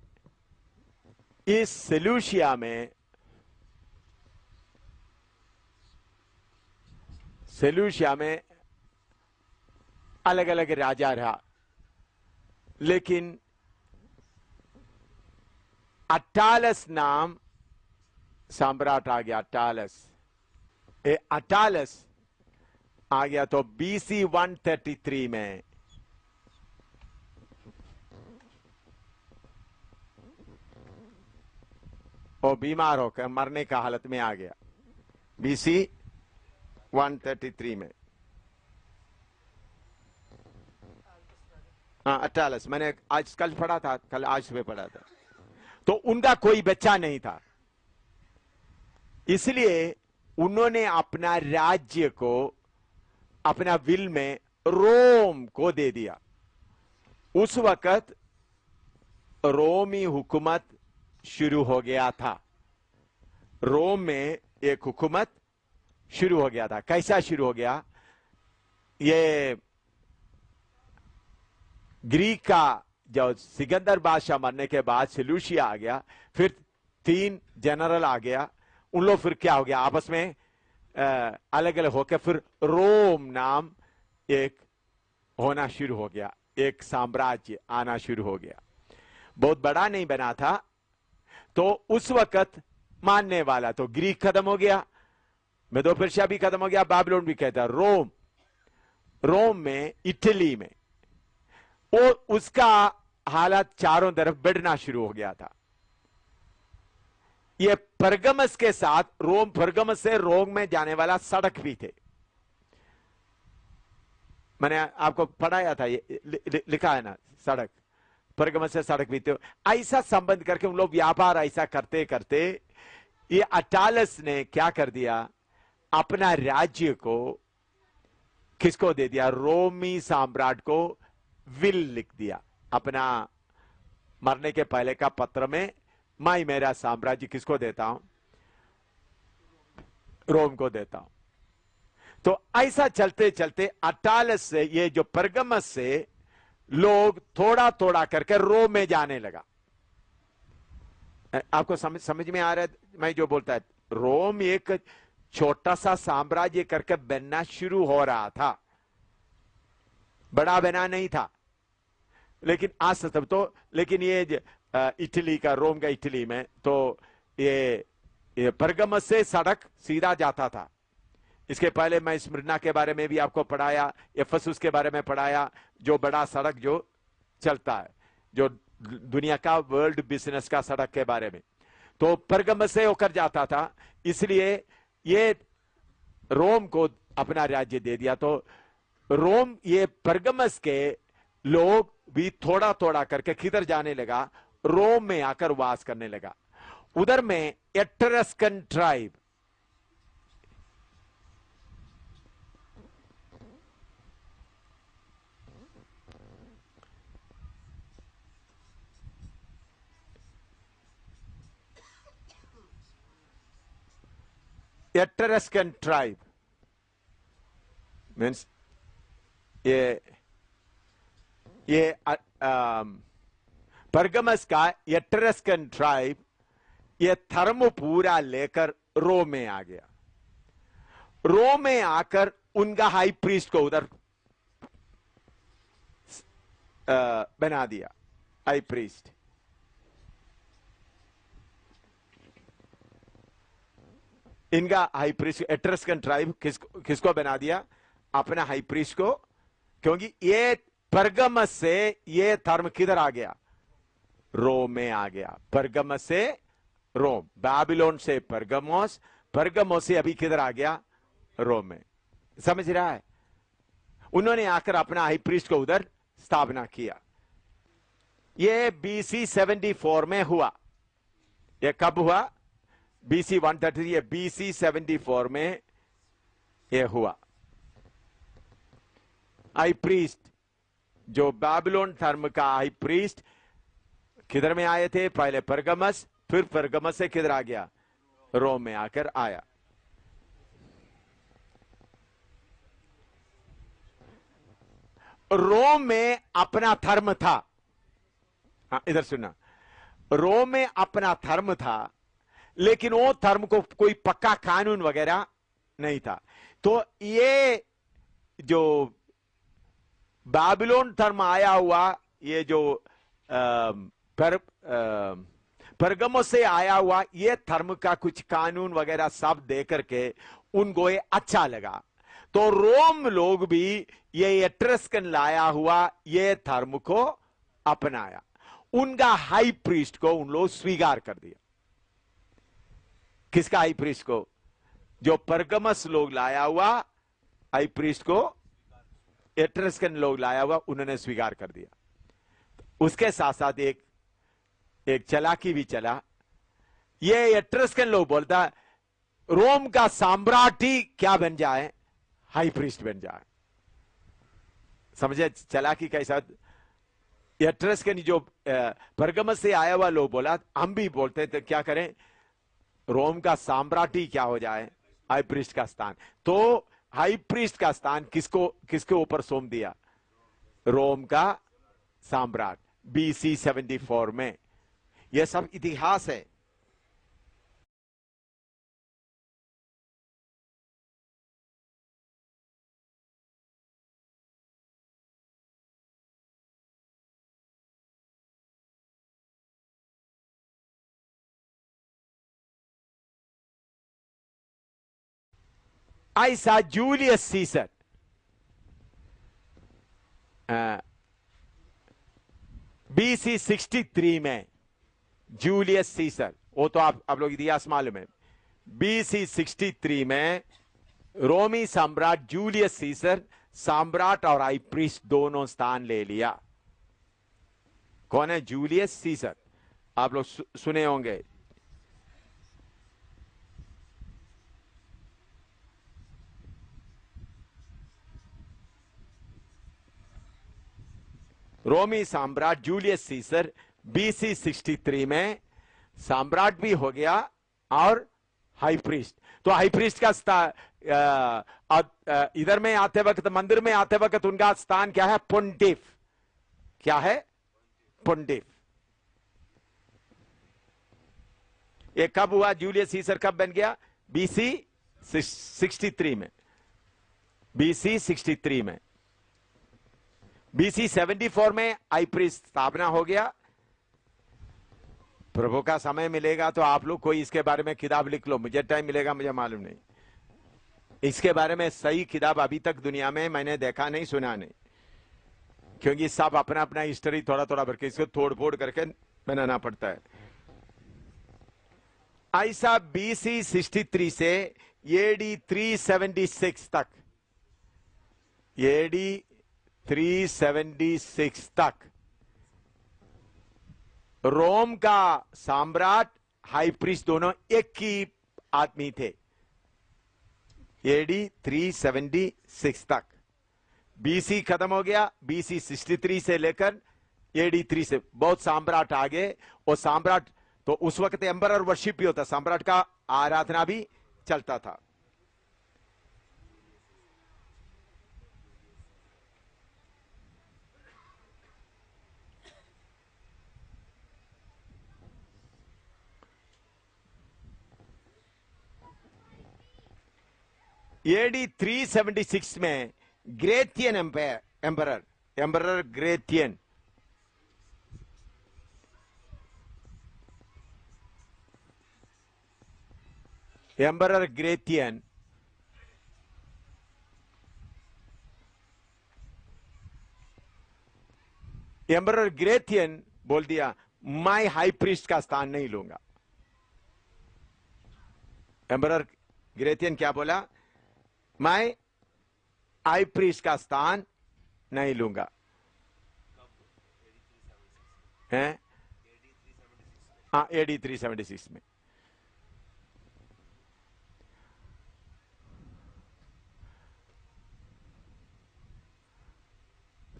[SPEAKER 1] इस सेलूशिया में अलग अलग राजा रहा, लेकिन अटालस नाम सम्राट आ गया। अटालस आ गया तो BC 133 में वो बीमार होकर मरने का हालत में आ गया। BC 133 में। हाँ, अटालस मैंने आज कल पढ़ा था, कल आज सुबह पढ़ा था। तो उनका कोई बच्चा नहीं था, इसलिए उन्होंने अपना राज्य को अपना विल में रोम को दे दिया। उस वक्त रोमी हुकूमत शुरू हो गया था। रोम में एक हुकूमत शुरू हो गया था। कैसा शुरू हो गया? ये ग्रीक का जो सिकंदर बादशाह मरने के बाद सेलूसिया आ गया, फिर 3 जनरल आ गया, उन लोग फिर क्या हो गया, आपस में अलग अलग होकर फिर रोम नाम एक होना शुरू हो गया, एक साम्राज्य आना शुरू हो गया। बहुत बड़ा नहीं बना था, तो उस वक्त मानने वाला तो ग्रीक खत्म हो गया, मेदो पर्शिया भी खत्म हो गया, बाबिलोन भी कहता है। रोम में, इटली में वो उसका हालत चारों तरफ बढ़ना शुरू हो गया था। ये परगमस के साथ परगमस से रोम में जाने वाला सड़क भी थे। मैंने आपको पढ़ाया था, ये लिखा है ना, सड़क, परगमस से सड़क भी थे। ऐसा संबंध करके उन लोग व्यापार ऐसा करते करते ये अटालस ने क्या कर दिया, अपना राज्य को किसको दे दिया? रोमी सम्राट को विल लिख दिया अपना मरने के पहले का पत्र में, मैं मेरा साम्राज्य किसको देता हूं? रोम को देता हूं। तो ऐसा चलते चलते अटालस से, ये जो परगमस से लोग थोड़ा थोड़ा करके रोम में जाने लगा। आपको समझ में आ रहा है मैं जो बोलता है? रोम एक छोटा सा साम्राज्य करके बनना शुरू हो रहा था, बड़ा बना नहीं था, लेकिन आज तब तो, लेकिन ये इटली का, रोम का इटली में तो ये परगमस से सड़क सीधा जाता था, इसके पहले मैं स्मिर्ना के बारे में भी आपको पढ़ाया, एफेसुस के बारे में पढ़ाया, जो बड़ा सड़क जो चलता है, जो दुनिया का वर्ल्ड बिजनेस का सड़क के बारे में। तो परगमस से होकर जाता था, इसलिए ये रोम को अपना राज्य दे दिया। तो रोम, ये परगमस के लोग भी थोड़ा थोड़ा करके किधर जाने लगा, रोम में आकर वास करने लगा। उधर में Etruscan tribe, Etruscan tribe means ये परगमस का एट्रस्कन ट्राइब ये धर्म पूरा लेकर रोम में आ गया। रोम में आकर उनका हाई प्रीस्ट को उधर बना दिया, हाई प्रीस्ट। इनका हाई प्रीस्ट एट्रस्कन ट्राइब किसको बना दिया, अपना हाई प्रीस्ट को, क्योंकि ये परगमस से ये धर्म किधर आ गया, रोम में आ गया। परगमस से रोम, बाबिलोन से परगमोस, परगमोस से अभी किधर आ गया, रोम में। समझ रहा है? उन्होंने आकर अपना हाई प्रीस्ट को उधर स्थापना किया। ये BC 74 में हुआ। ये कब हुआ? BC 133, ये BC 74 में ये हुआ। हाई प्रीस्ट, जो बाबिलोन धर्म का हाई प्रीस्ट किधर में आए थे, पहले परगमस, फिर परगमस से किधर आ गया, रोम में आकर आया। रोम में अपना धर्म था। हाँ, इधर सुनना, रोम में अपना धर्म था, लेकिन वो धर्म को कोई पक्का कानून वगैरह नहीं था। तो ये जो बाबिलोन धर्म आया हुआ, ये जो परगमोस से आया हुआ, ये धर्म का कुछ कानून वगैरह सब दे करके उनको ये अच्छा लगा। तो रोम लोग भी ये एट्रस्कन लाया हुआ ये धर्म को अपनाया। उनका हाई प्रीस्ट को उन लोग स्वीकार कर दिया। किसका हाई प्रीस्ट को? जो परगमस लोग लाया हुआ हाई प्रीस्ट को एट्रस्कन लोग लाया हुआ, उन्होंने स्वीकार कर दिया। उसके साथ साथ एक चालाकी भी चला। ये एट्रस्कन लोग बोलता रोम का सम्राट ही क्या बन जाए, हाई प्रीस्ट बन जाए। समझे चालाकी कैसा? एट्रस्कन जो परगमस से आया हुआ लोग बोला, हम भी बोलते थे क्या करें, रोम का सम्राट ही क्या हो जाए, हाई प्रीस्ट का स्थान। तो हाई प्रीस्ट का स्थान किसके ऊपर सौंप दिया? रोम का सम्राट, BC 74 में। यह सब इतिहास है। ऐसा जूलियस सीसर BC 63 में, जूलियस सीसर, वो तो आप लोग इतिहास मालूम है। BC 63 में रोमी सम्राट जूलियस सीसर सम्राट और हाई प्रीस्ट दोनों स्थान ले लिया। कौन है? जूलियस सीसर। आप लोग सुने होंगे। रोमी सम्राट जूलियस सीसर BC 63 में सम्राट भी हो गया और हाई प्रीस्ट। तो हाई प्रीस्ट का इधर में आते वक्त, मंदिर में आते वक्त उनका स्थान क्या है? पोंटिफ। क्या है? पोंटिफ। ये कब हुआ? जूलियस सीसर कब बन गया? BC 63 में। BC 63 में। BC 74 में हाई प्रीस्ट स्थापना हो गया। प्रभु का समय मिलेगा तो आप लोग कोई इसके बारे में किताब लिख लो, मुझे टाइम मिलेगा, मुझे मालूम नहीं। इसके बारे में सही किताब अभी तक दुनिया में मैंने देखा नहीं, सुना नहीं, क्योंकि सब अपना अपना हिस्ट्री थोड़ा थोड़ा भर के इसको तोड़ फोड़ करके बनाना पड़ता है। ऐसा BC 63 से AD 376 तक, AD 376 तक रोम का सम्राट हाई प्रीस्ट दोनों एक ही आदमी थे। AD 376 तक BC खत्म हो गया। BC 63 से लेकर AD 3 से बहुत सम्राट आ गए। और सम्राट तो उस वक्त एम्परर वर्शिप भी होता, सम्राट का आराधना भी चलता था। AD 376 में ग्रेथियन एम्परर ग्रेथियन एम्परर ग्रेथियन एम्परर ग्रेथियन बोल दिया, मैं हाई प्रीस्ट का स्थान नहीं लूंगा। एम्परर ग्रेथियन क्या बोला? मैं हाई प्रीस्ट का स्थान नहीं लूंगा। हैं? हाँ, AD 376 में।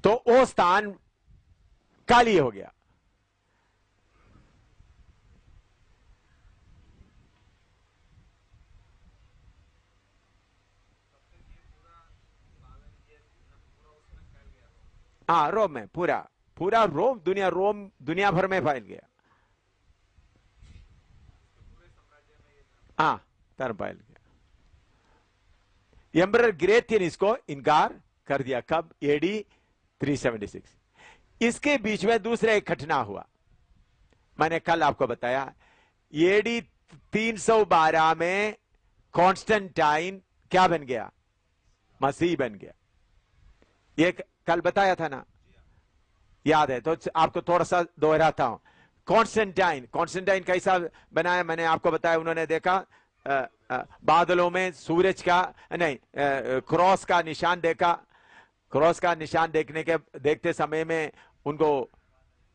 [SPEAKER 1] तो वो स्थान खाली हो गया। हाँ, रोम में पूरा पूरा रोम दुनिया भर में फैल गया। हाँ, धर्म फैल गया। एम्परर ग्रेथियन इसको इनकार कर दिया। कब? AD 376। इसके बीच में दूसरा एक घटना हुआ, मैंने कल आपको बताया। AD 312 में कॉन्स्टेंटाइन क्या बन गया? मसीह बन गया। ये कल बताया था ना, याद है? तो आपको थोड़ा सा दोहराता हूं। कॉन्स्टेंटाइन कैसा बनाया? मैंने आपको बताया, उन्होंने देखा बादलों में सूरज का नहीं, क्रॉस का निशान देखा। क्रॉस का निशान देखते समय में उनको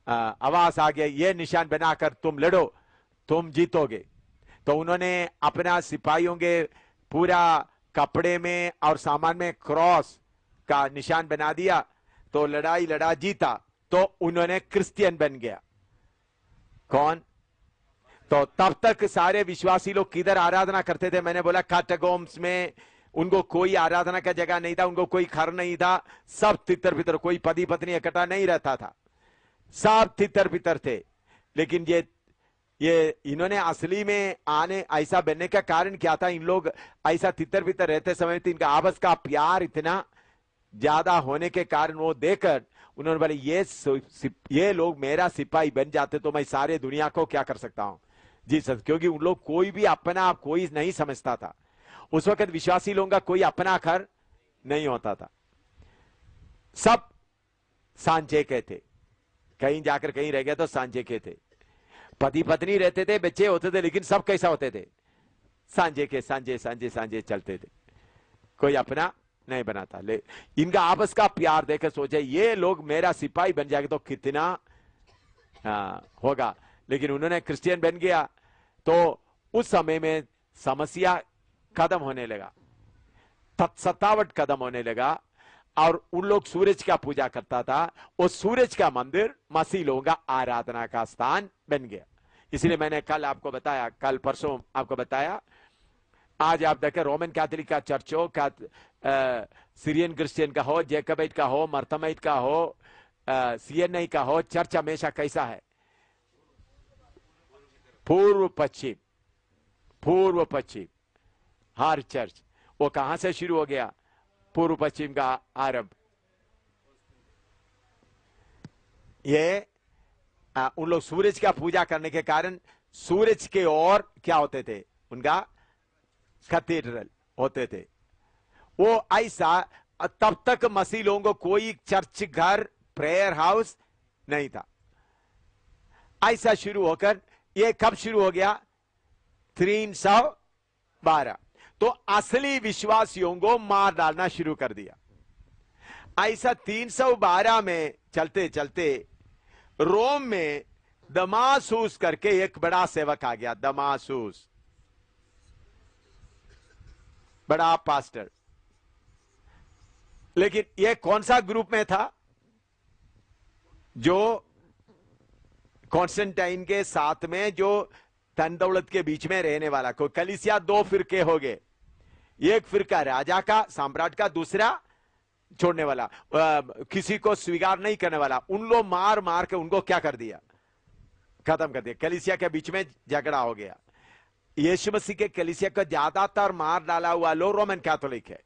[SPEAKER 1] आवाज आ गया, ये निशान बनाकर तुम लड़ो, तुम जीतोगे। तो उन्होंने अपना सिपाहियों के पूरा कपड़े में और सामान में क्रॉस का निशान बना दिया। तो लड़ाई लड़ा, जीता, तो उन्होंने क्रिश्चियन बन गया। कौन? तो तब तक सारे विश्वासी लोग किधर आराधना करते थे? मैंने बोला कैटाकोम्स में। उनको कोई आराधना का जगह नहीं था, उनको कोई घर नहीं था, सब तितर बितर, कोई पति पत्नी इकट्ठा नहीं रहता था, सब तितर बितर थे। लेकिन ये इन्होंने असली में आने ऐसा बनने का कारण क्या था? इन लोग ऐसा तितर बितर रहते समय तो इनका आपस का प्यार इतना ज्यादा होने के कारण वो देखकर उन्होंने बोले, ये लोग मेरा सिपाही बन जाते तो मैं सारे दुनिया को क्या कर सकता हूं, जी सर। क्योंकि उन लोग कोई भी अपना कोई नहीं समझता था। उस वक्त विश्वासी लोगों का कोई अपना घर नहीं होता था, सब सांझे के थे। कहीं जाकर कहीं रह गए तो सांझे के थे। पति पत्नी रहते थे, बच्चे होते थे, लेकिन सब कैसा होते थे? सांझे के, सांझे चलते थे, कोई अपना नहीं बनाता। इनका आपस का प्यार देकर सोचे, ये लोग मेरा सिपाही बन जाएगा तो कितना होगा। लेकिन उन्होंने क्रिश्चियन बन गया तो उस समय में समस्या खत्म होने लगा, सत्तावट खत्म होने लगा। और उन लोग सूरज का पूजा करता था, और सूरज का मंदिर मसीह लोगों का आराधना का स्थान बन गया। इसलिए मैंने कल आपको बताया, कल परसों आपको बताया, आज आप देखें रोमन कैथोलिक का चर्च हो, सीरियन क्रिश्चियन का हो, जैकबाइट का हो, मर्थमाइट का हो, सीएनआई का हो, चर्च हमेशा कैसा है? पूर्व पश्चिम हर चर्च। वो कहां से शुरू हो गया? पूर्व पश्चिम का आरंभ। ये उन लोग सूरज का पूजा करने के कारण सूरज के ओर क्या होते थे? उनका कैथेड्रल होते थे। वो ऐसा, तब तक मसीह लोगों को कोई चर्च घर प्रेयर हाउस नहीं था। ऐसा शुरू होकर ये कब शुरू हो गया? 312। तो असली विश्वासियों को मार डालना शुरू कर दिया। ऐसा 312 में चलते चलते रोम में दमासूस करके एक बड़ा सेवक आ गया। दमासूस, बड़ा पास्टर। लेकिन यह कौन सा ग्रुप में था? जो कॉन्स्टेंटाइन के साथ में, जो धन दौलत के बीच में रहने वाला। को कलीसिया दो फिरके हो गए, एक फिरका राजा का, सम्राट का, दूसरा छोड़ने वाला, किसी को स्वीकार नहीं करने वाला। उन लोग मार मार के उनको क्या कर दिया? खत्म कर दिया। कलीसिया के बीच में झगड़ा हो गया। यीशु मसीह के कलीसिया का ज्यादातर मार डाला हुआ लोग रोमन कैथोलिक है।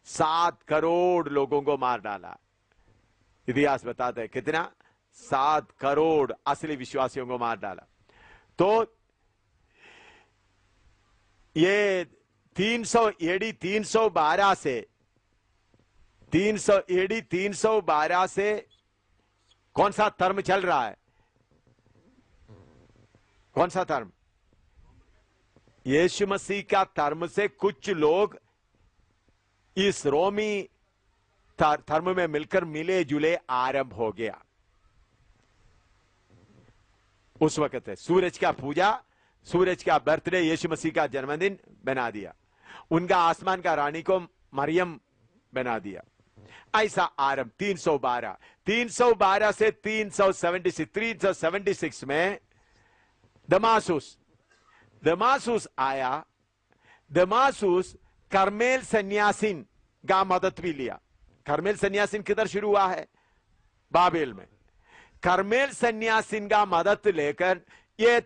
[SPEAKER 1] 7 करोड़ लोगों को मार डाला। इतिहास बताता है कितना? 7 करोड़ असली विश्वासियों को मार डाला। तो ये 300 एडी 312 से 300 एडी 312 से कौन सा धर्म चल रहा है? कौन सा धर्म? यीशु मसीह का धर्म से कुछ लोग इस रोमी धर्म में मिलकर मिले जुले आरंभ हो गया। उस वक्त है सूरज का पूजा, सूरज का बर्थडे यीशु मसीह का जन्मदिन बना दिया। उनका आसमान का रानी को मरियम बना दिया। ऐसा आरंभ 312 से 376 में दमासूस आया। दमासूस कर्मेल सन्यासीन का मदद भी लिया। कर्मेल सन्यासीन किधर शुरू हुआ है? बाबेल में। कर्मेल सन्यासीन का मदद लेकर ये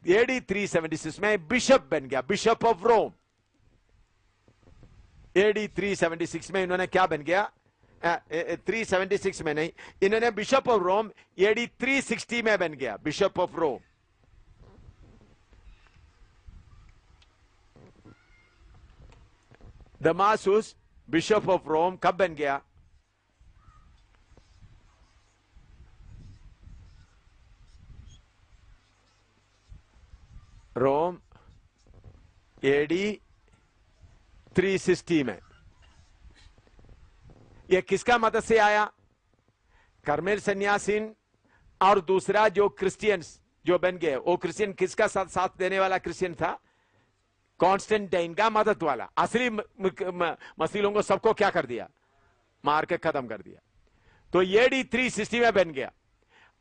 [SPEAKER 1] एडी 376 में बिशप बन गया, बिशप ऑफ रोम। एडी 376 में इन्होंने क्या बन गया? 376 में नहीं, इन्होंने बिशप ऑफ रोम एडी 360 में बन गया, bishop of Rome. Damasus bishop of Rome कब बन गया? रोम एडी 360 में। यह किसका मदद से आया? कर्मेल सन्यासीन और दूसरा जो क्रिश्चियंस जो बन गए, वो क्रिश्चियन किसका साथ देने वाला क्रिश्चियन था? कॉन्स्टेंटाइन का मदद वाला। असली मसीहों को सबको क्या कर दिया? मार के खत्म कर दिया। तो एडी 360 में बन गया।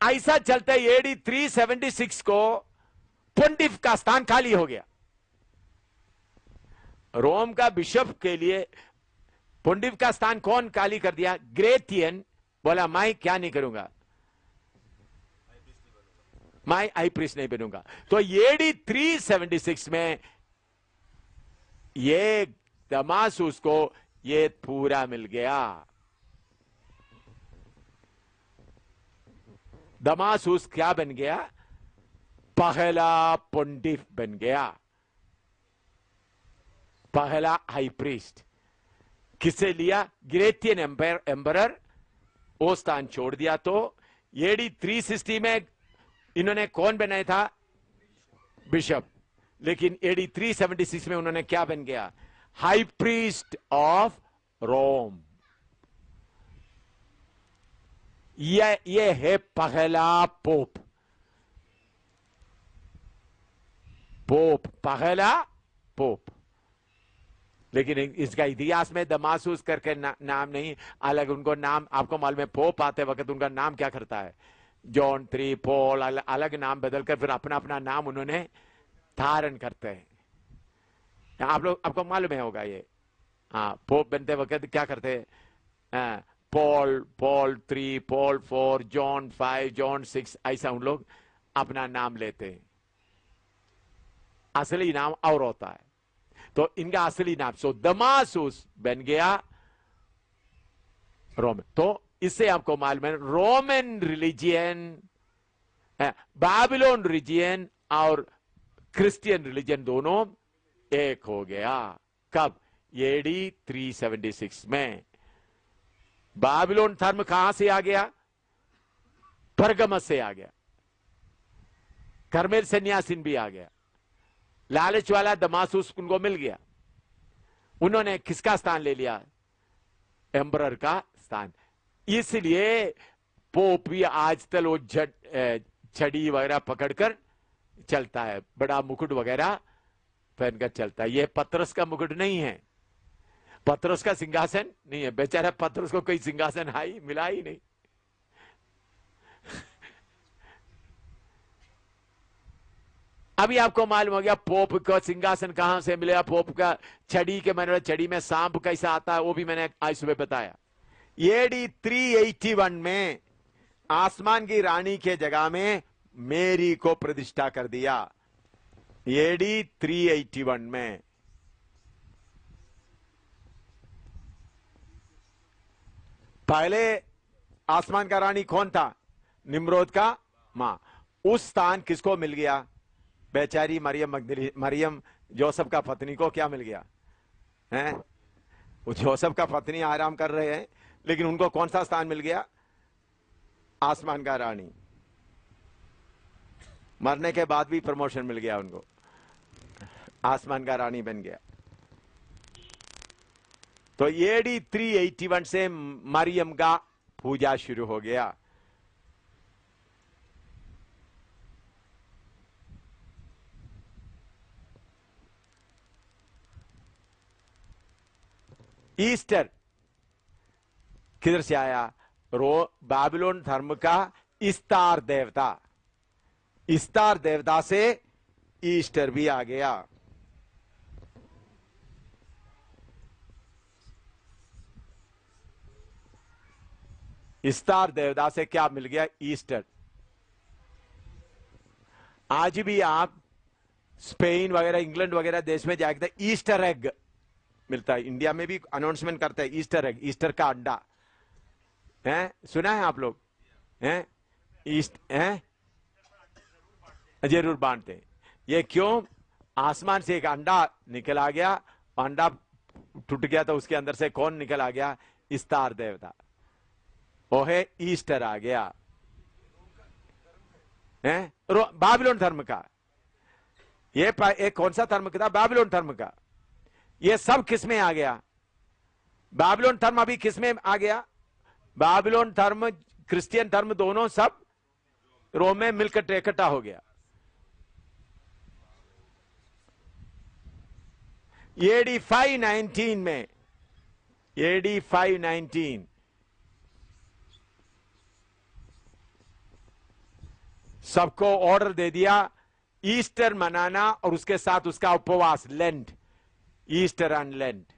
[SPEAKER 1] ऐसा चलते एडी 376 को पोंटिफ का स्थान खाली हो गया। रोम का बिशप के लिए पोंटिफ का स्थान कौन खाली कर दिया? ग्रेथियन बोला मैं क्या नहीं करूंगा, मैं हाई प्रीस्ट नहीं बनूंगा। तो एडी 376 में ये दमासूस को ये पूरा मिल गया। दमासूस क्या बन गया? पहला पोंटिफ बन गया, पहला हाई प्रीस्ट। किसे लिया? ग्रेथियन एम्परर। वो स्थान छोड़ दिया। तो एडी 360 में इन्होंने कौन बनाया था? बिशप। लेकिन एडी 376 में उन्होंने क्या बन गया? High priest of Rome. ये है पहला पोप। पहला पोप। लेकिन इसका इतिहास में दमासूस करके नाम नहीं, अलग उनको नाम, आपको मालूम है पोप आते वक्त उनका नाम क्या करता है? जॉन 3, पॉल, अलग नाम बदलकर फिर अपना अपना नाम उन्होंने धारण करते हैं। आप लोग, आपको मालूम है होगा ये। हाँ, पोप बनते वक्त क्या करते हैं? पॉल 3, पॉल 4, जॉन 5, जॉन 6, ऐसा उन लोग अपना नाम लेते हैं। असली नाम और होता है। तो इनका असली नाम सो दमासूस बन गया रोमन। तो इससे आपको मालूम है रोमन रिलीजियन, बाबिलोन रिलीजियन और क्रिश्चियन रिलीजन दोनों एक हो गया। कब? एडी 376 में। बाबिलोन धर्म कहां से आ गया? परगमस से आ गया। कर्मेल सन्यासीन भी आ गया। लालच वाला दमासुस उनको मिल गया। उन्होंने किसका स्थान ले लिया? एम्परर का स्थान। इसलिए पोप भी आज तक वो छड़ी वगैरह पकड़कर चलता है, बड़ा मुकुट वगैरह पहनकर चलता है। ये पतरस का मुकुट नहीं है, पतरस का सिंहासन नहीं है। बेचारा पतरस को कोई सिंहासन मिला ही नहीं। अभी आपको मालूम हो गया पोप का सिंहासन कहां से मिलेगा। पोप का छड़ी के मैंने छड़ी में सांप कैसा आता है वो भी मैंने आज सुबह बताया। एडी 381 में आसमान की रानी के जगह में मेरी को प्रतिष्ठा कर दिया। एडी 381 में। पहले आसमान का रानी कौन था? निम्रोद का मां। उस स्थान किसको मिल गया? बेचारी मरियम जोसेफ का पत्नी को क्या मिल गया है? वो जोसेफ का पत्नी आराम कर रहे हैं, लेकिन उनको कौन सा स्थान मिल गया? आसमान का रानी। मरने के बाद भी प्रमोशन मिल गया उनको, आसमान का रानी बन गया। तो एडी 381 से मरियम का पूजा शुरू हो गया। ईस्टर किधर से आया? बाबिलोन धर्म का इस्तार देवता, इस्तार देवता से ईस्टर भी आ गया। इस्तार देवता से क्या मिल गया? ईस्टर। आज भी आप स्पेन वगैरह इंग्लैंड वगैरह देश में जाएंगे तो ईस्टर एग मिलता है। इंडिया में भी अनाउंसमेंट करते हैं ईस्टर एग, ईस्टर का अंडा है। सुना है आप लोग? हैं जरूर बांटते हैं। ये क्यों? आसमान से एक अंडा निकल आ गया, अंडा टूट गया तो उसके अंदर से कौन निकल आ गया? इस्तार देवता। वो है ईस्टर आ गया है। बाबिलोन धर्म का ये एक कौन सा धर्म का था? बाबिलोन धर्म का। ये सब किस में आ गया? बाबिलोन धर्म अभी किस में आ गया? बाबिलोन धर्म क्रिश्चियन धर्म दोनों सब रोम में मिलकर इकट्ठा हो गया। एडी 519 में, एडी 519 सबको ऑर्डर दे दिया ईस्टर मनाना और उसके साथ उसका उपवास, lent, Easter and lent.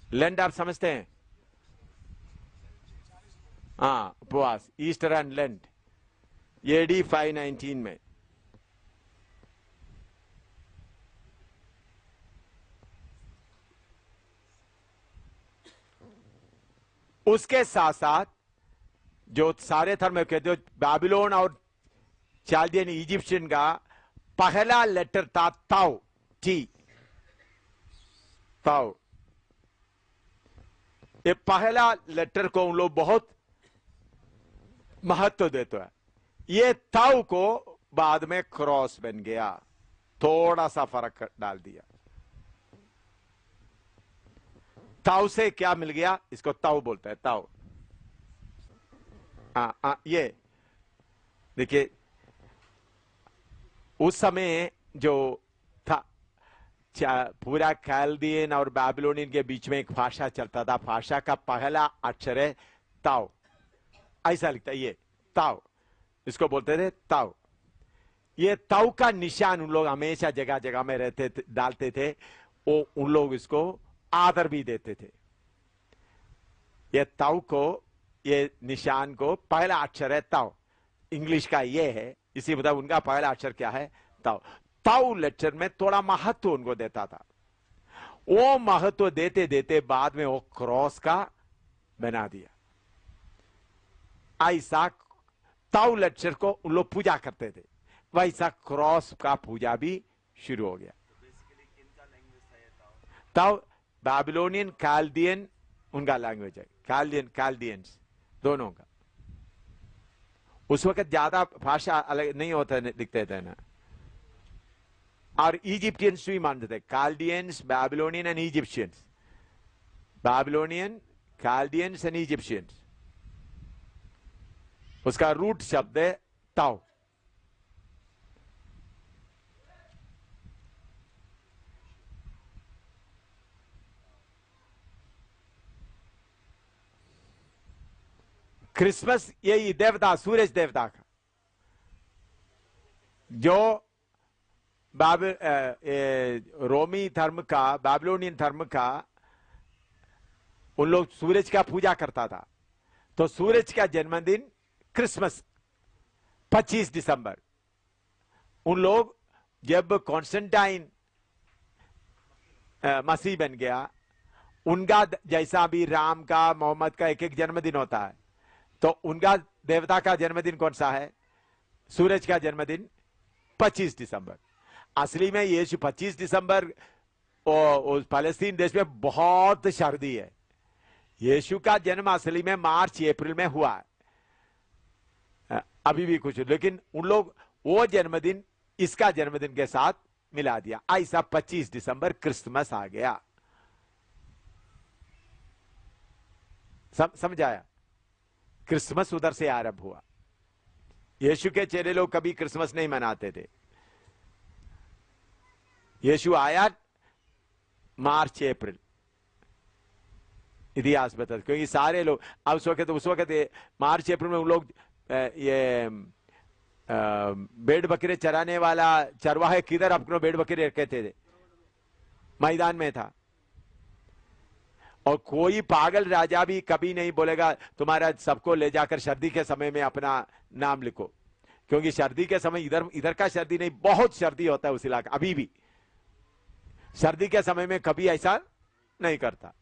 [SPEAKER 1] Lent आप समझते हैं? हाँ, उपवास, ईस्टर एंड लेंट, एडी 519 में। उसके साथ साथ जो सारे धर्म कहते हो, बाबिलोन और चाल्डियन इजिप्शियन का पहला लेटर था ताऊ, टी, ताऊ। ये पहला लेटर को उन लोग बहुत महत्व देते हैं। ये ताऊ को बाद में क्रॉस बन गया, थोड़ा सा फर्क डाल दिया। ताऊ से क्या मिल गया? इसको ताऊ बोलता है, ताऊ। ये देखिए, उस समय जो था पूरा कैल्डियन और बाबिलोनियन के बीच में एक भाषा चलता था। भाषा का पहला अक्षर है ताऊ, ऐसा लिखता है ये ताऊ, इसको बोलते थे ताऊ। ये ताऊ का निशान उन लोग हमेशा जगह जगह में रहते थे, डालते थे। वो उन लोग इसको आदर भी देते थे। ये ताऊ को, ये निशान को पहला अक्षर है ताऊ, इंग्लिश का ये है, इसी मतलब उनका पहला अक्षर क्या है? ताऊ। ताऊ लेक्चर में थोड़ा महत्व उनको देता था। वो महत्व देते देते बाद में वो क्रॉस का बना दिया। ऐसा ताऊ लेक्चर को उन लोग पूजा करते थे, वैसा क्रॉस का पूजा भी शुरू हो गया। तब बैबिलोनियन, काल्डियन उनका लैंग्वेज है, काल्डियंस दोनों का। उस वक्त ज्यादा भाषा अलग नहीं होता, लिखते थे ना। और इजिप्टियंस भी मानते थे, काल्डियंस, बैबिलोनियन एंड इजिप्शियंस, बैबिलोनियन, काल्डियंस एंड इजिप्शियंस। उसका रूट शब्द है ताओ। क्रिसमस यही देवता, सूरज देवता का, जो रोमी धर्म का, बैबिलोनियन धर्म का, उन लोग सूरज का पूजा करता था। तो सूरज का जन्मदिन क्रिसमस 25 दिसंबर। उन लोग जब कॉन्स्टेंटाइन मसीह बन गया, उनका जैसा भी राम का, मोहम्मद का एक एक जन्मदिन होता है, तो उनका देवता का जन्मदिन कौन सा है? सूरज का जन्मदिन 25 दिसंबर। असली में यीशु 25 दिसंबर उस फलस्तीन देश में बहुत सर्दी है। यीशु का जन्म असली में मार्च अप्रैल में हुआ है, अभी भी कुछ, लेकिन उन लोग वो जन्मदिन इसका जन्मदिन के साथ मिला दिया। ऐसा 25 दिसंबर क्रिसमस आ गया। समझ आया? क्रिसमस उधर से आरंभ हुआ। यीशु के चेले लोग कभी क्रिसमस नहीं मनाते थे। यीशु आया मार्च अप्रैल, इतिहास बता, क्योंकि सारे लोग अब उस वक्त मार्च अप्रैल में उन लोग ये भेड़ बकरे चराने वाला चरवाहे किधर अपने भेड़ बकरे रखते थे? मैदान में था। और कोई पागल राजा भी कभी नहीं बोलेगा तुम्हारा सबको ले जाकर सर्दी के समय में अपना नाम लिखो, क्योंकि सर्दी के समय इधर का सर्दी नहीं, बहुत सर्दी होता है उस इलाके। अभी भी सर्दी के समय में कभी ऐसा नहीं करता।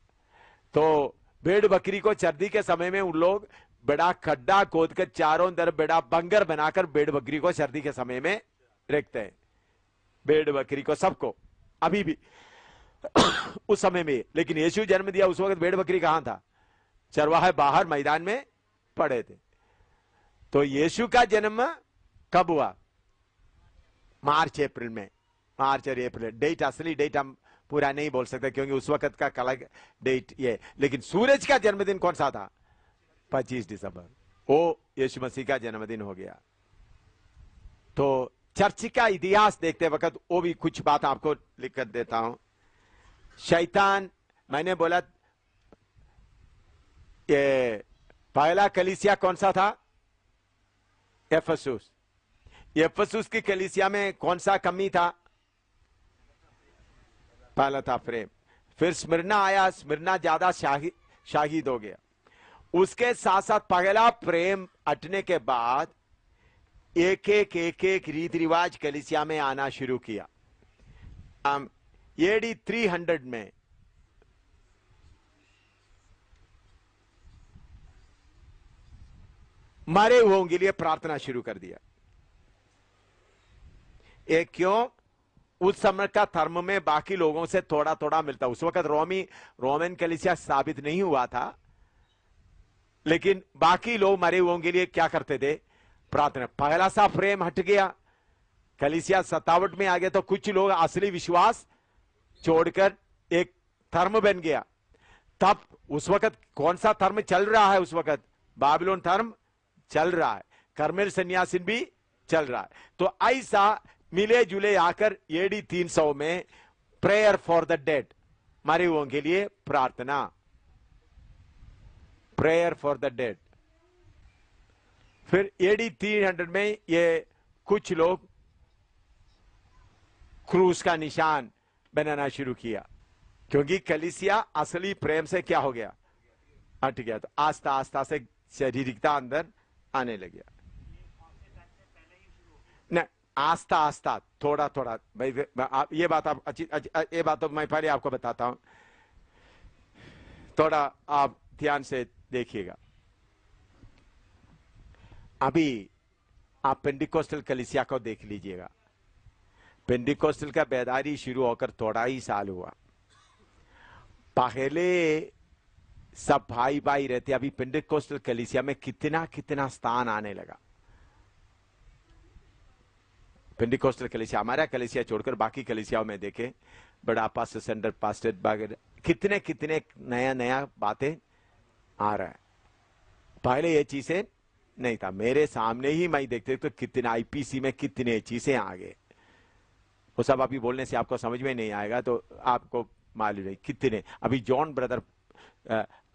[SPEAKER 1] तो भेड़ बकरी को सर्दी के समय में उन लोग बड़ा खड्डा खोद कर चारों तरफ बड़ा बंगर बनाकर भेड़ बकरी को सर्दी के समय में रखते हैं, भेड़ बकरी को, सबको, अभी भी उस समय में। लेकिन यीशु जन्म दिया उस वक्त भेड़ बकरी कहां था? चरवाहे बाहर मैदान में पड़े थे। तो यीशु का जन्म कब हुआ? मार्च अप्रैल में। मार्च और अप्रैल डेट, असली डेट हम पूरा नहीं बोल सकते क्योंकि उस वक्त का अलग डेट ये। लेकिन सूरज का जन्मदिन कौन सा था? 25 दिसंबर। वो यीशु मसीह का जन्मदिन हो गया। तो चर्च का इतिहास देखते वक्त वो भी कुछ बात आपको लिख कर देता हूं। शैतान, मैंने बोला ये पहला कलीसिया कौन सा था? एफेसुस। एफेसुस की कलीसिया में कौन सा कमी था? पहला था प्रेम। फिर स्मिरना आया, स्मिरना ज्यादा शाहिद हो गया। उसके साथ साथ पहला प्रेम हटने के बाद एक एक रीति रिवाज कलीसिया में आना शुरू किया। एडी 300 में मरे हुओं के लिए प्रार्थना शुरू कर दिया। एक क्यों? उस समय का धर्म में बाकी लोगों से थोड़ा थोड़ा मिलता। उस वक्त रोमन कलीसिया स्थापित नहीं हुआ था, लेकिन बाकी लोग मरे हुओं के लिए क्या करते थे? प्रार्थना। पहला सा प्रेम हट गया, कलीसिया सतावट में आ गया, तो कुछ लोग असली विश्वास छोड़कर एक धर्म बन गया। तब उस वक्त कौन सा धर्म चल रहा है? उस वक्त बाबिलोन धर्म चल रहा है, कर्मेल सन्यासीन भी चल रहा है। तो ऐसा मिले जुले आकर एडी 300 में प्रेयर फॉर द डेड, मरे हुओं के लिए प्रार्थना, प्रेयर फॉर द डेड। फिर एडी 300 में ये कुछ लोग क्रूस का निशान बनाना शुरू किया, क्योंकि कलीसिया असली प्रेम से क्या हो गया? हट गया। तो आस्ता आस्ता से शारीरिकता अंदर आने लग गया। न आस्ता आस्ता, थोड़ा थोड़ा। भाई ये बात आप ये बात तो मैं पहले आपको बताता हूं, थोड़ा आप ध्यान से देखिएगा। अभी आप पेंटिकोस्टल कलीसिया को देख लीजिएगा। पेंटिकोस्टल का बेदारी शुरू होकर थोड़ा ही साल हुआ। पहले सब भाई भाई रहते, अभी पेंटिकोस्टल कलीसिया में कितना कितना स्थान आने लगा। पेंटिकोस्टल कलीसिया, हमारा कलीसिया छोड़कर बाकी कलीसियाओं में देखे, बड़ा पास्टर, सेंटर पास्टर वगैरह, कितने कितने नया नया बातें आ रहा है। पहले ये चीजें नहीं था, मेरे सामने ही मैं देखते तो कितने आईपीसी में कितने चीजें आ गए। वो सब अभी बोलने से आपको समझ में नहीं आएगा, तो आपको मालूम नहीं कितने। अभी जॉन ब्रदर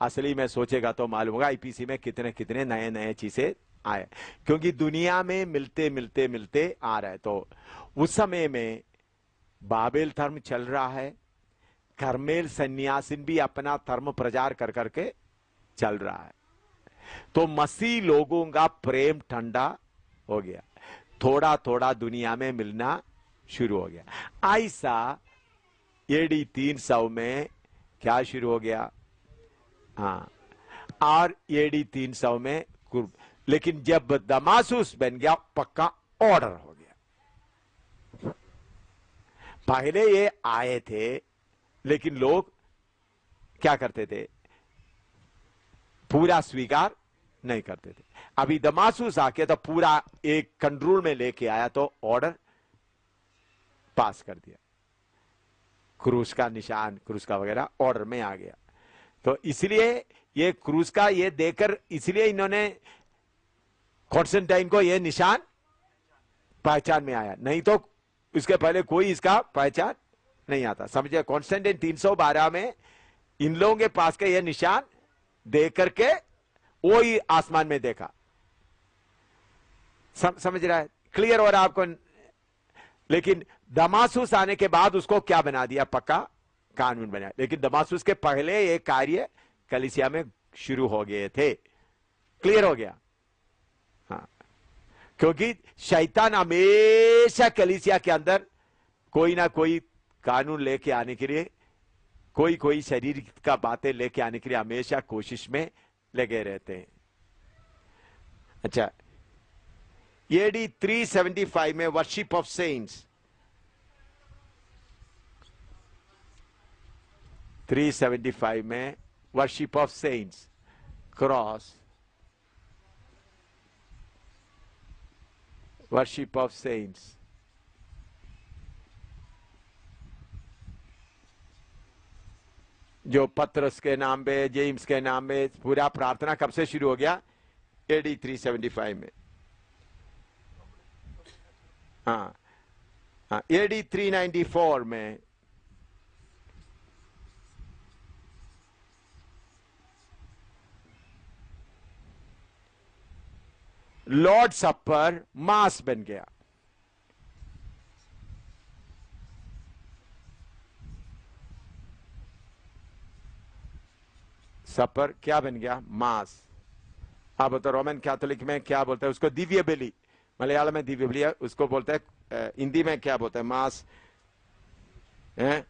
[SPEAKER 1] असली में सोचेगा तो मालूम होगा आईपीसी में कितने कितने नए नए चीजें आए, क्योंकि दुनिया में मिलते मिलते मिलते आ रहा है। तो उस समय में बाबेल धर्म चल रहा है, कर्मेल सन्यासिन भी अपना धर्म प्रचार कर करके चल रहा है। तो मसीह लोगों का प्रेम ठंडा हो गया, थोड़ा थोड़ा दुनिया में मिलना शुरू हो गया। ऐसा एडी 300 में क्या शुरू हो गया, हाँ, और एडी 300 में लेकिन जब दमासुस बन गया पक्का ऑर्डर हो गया। पहले ये आए थे लेकिन लोग क्या करते थे, पूरा स्वीकार नहीं करते थे। अभी दमासुस आके तो पूरा एक कंट्रोल में लेके आया, तो ऑर्डर पास कर दिया, क्रूस का निशान, क्रूस का वगैरह ऑर्डर में आ गया। तो इसलिए ये क्रूस का ये देकर, इसलिए इन्होंने कॉन्स्टेंटाइन को ये निशान पहचान में आया, नहीं तो इसके पहले कोई इसका पहचान नहीं आता। समझे, कॉन्स्टेंटाइन 312 में इन लोगों के पास के ये निशान दे करके वो ही आसमान में देखा। समझ रहा है, क्लियर हो रहा है आपको। लेकिन दमासुस आने के बाद उसको क्या बना दिया, पक्का कानून बनाया। लेकिन दमासुस के पहले ये कार्य कलीसिया में शुरू हो गए थे। क्लियर हो गया, हाँ, क्योंकि शैतान हमेशा कलीसिया के अंदर कोई ना कोई कानून लेके आने के लिए, कोई कोई शरीर का बातें लेके आने के लिए हमेशा कोशिश में लगे रहते हैं। अच्छा, एडी 375 में वर्शिप ऑफ सेंट्स, 375 में worship of cents, cross, worship of cents, जो पत्रस के नाम पे, जेम्स के नाम पे पूरा प्रार्थना कब से शुरू हो गया, एडी 375 में। हाँ, हाँ, एडी 394 में लॉर्ड सपर मास बन गया। सपर क्या बन गया, मास। अब तो रोमन कैथोलिक में क्या बोलते हैं उसको, दिव्य बलि, मलयालम में दिव्य बलि, उसको बोलते हैं, हिंदी में क्या बोलते हैं, मास है,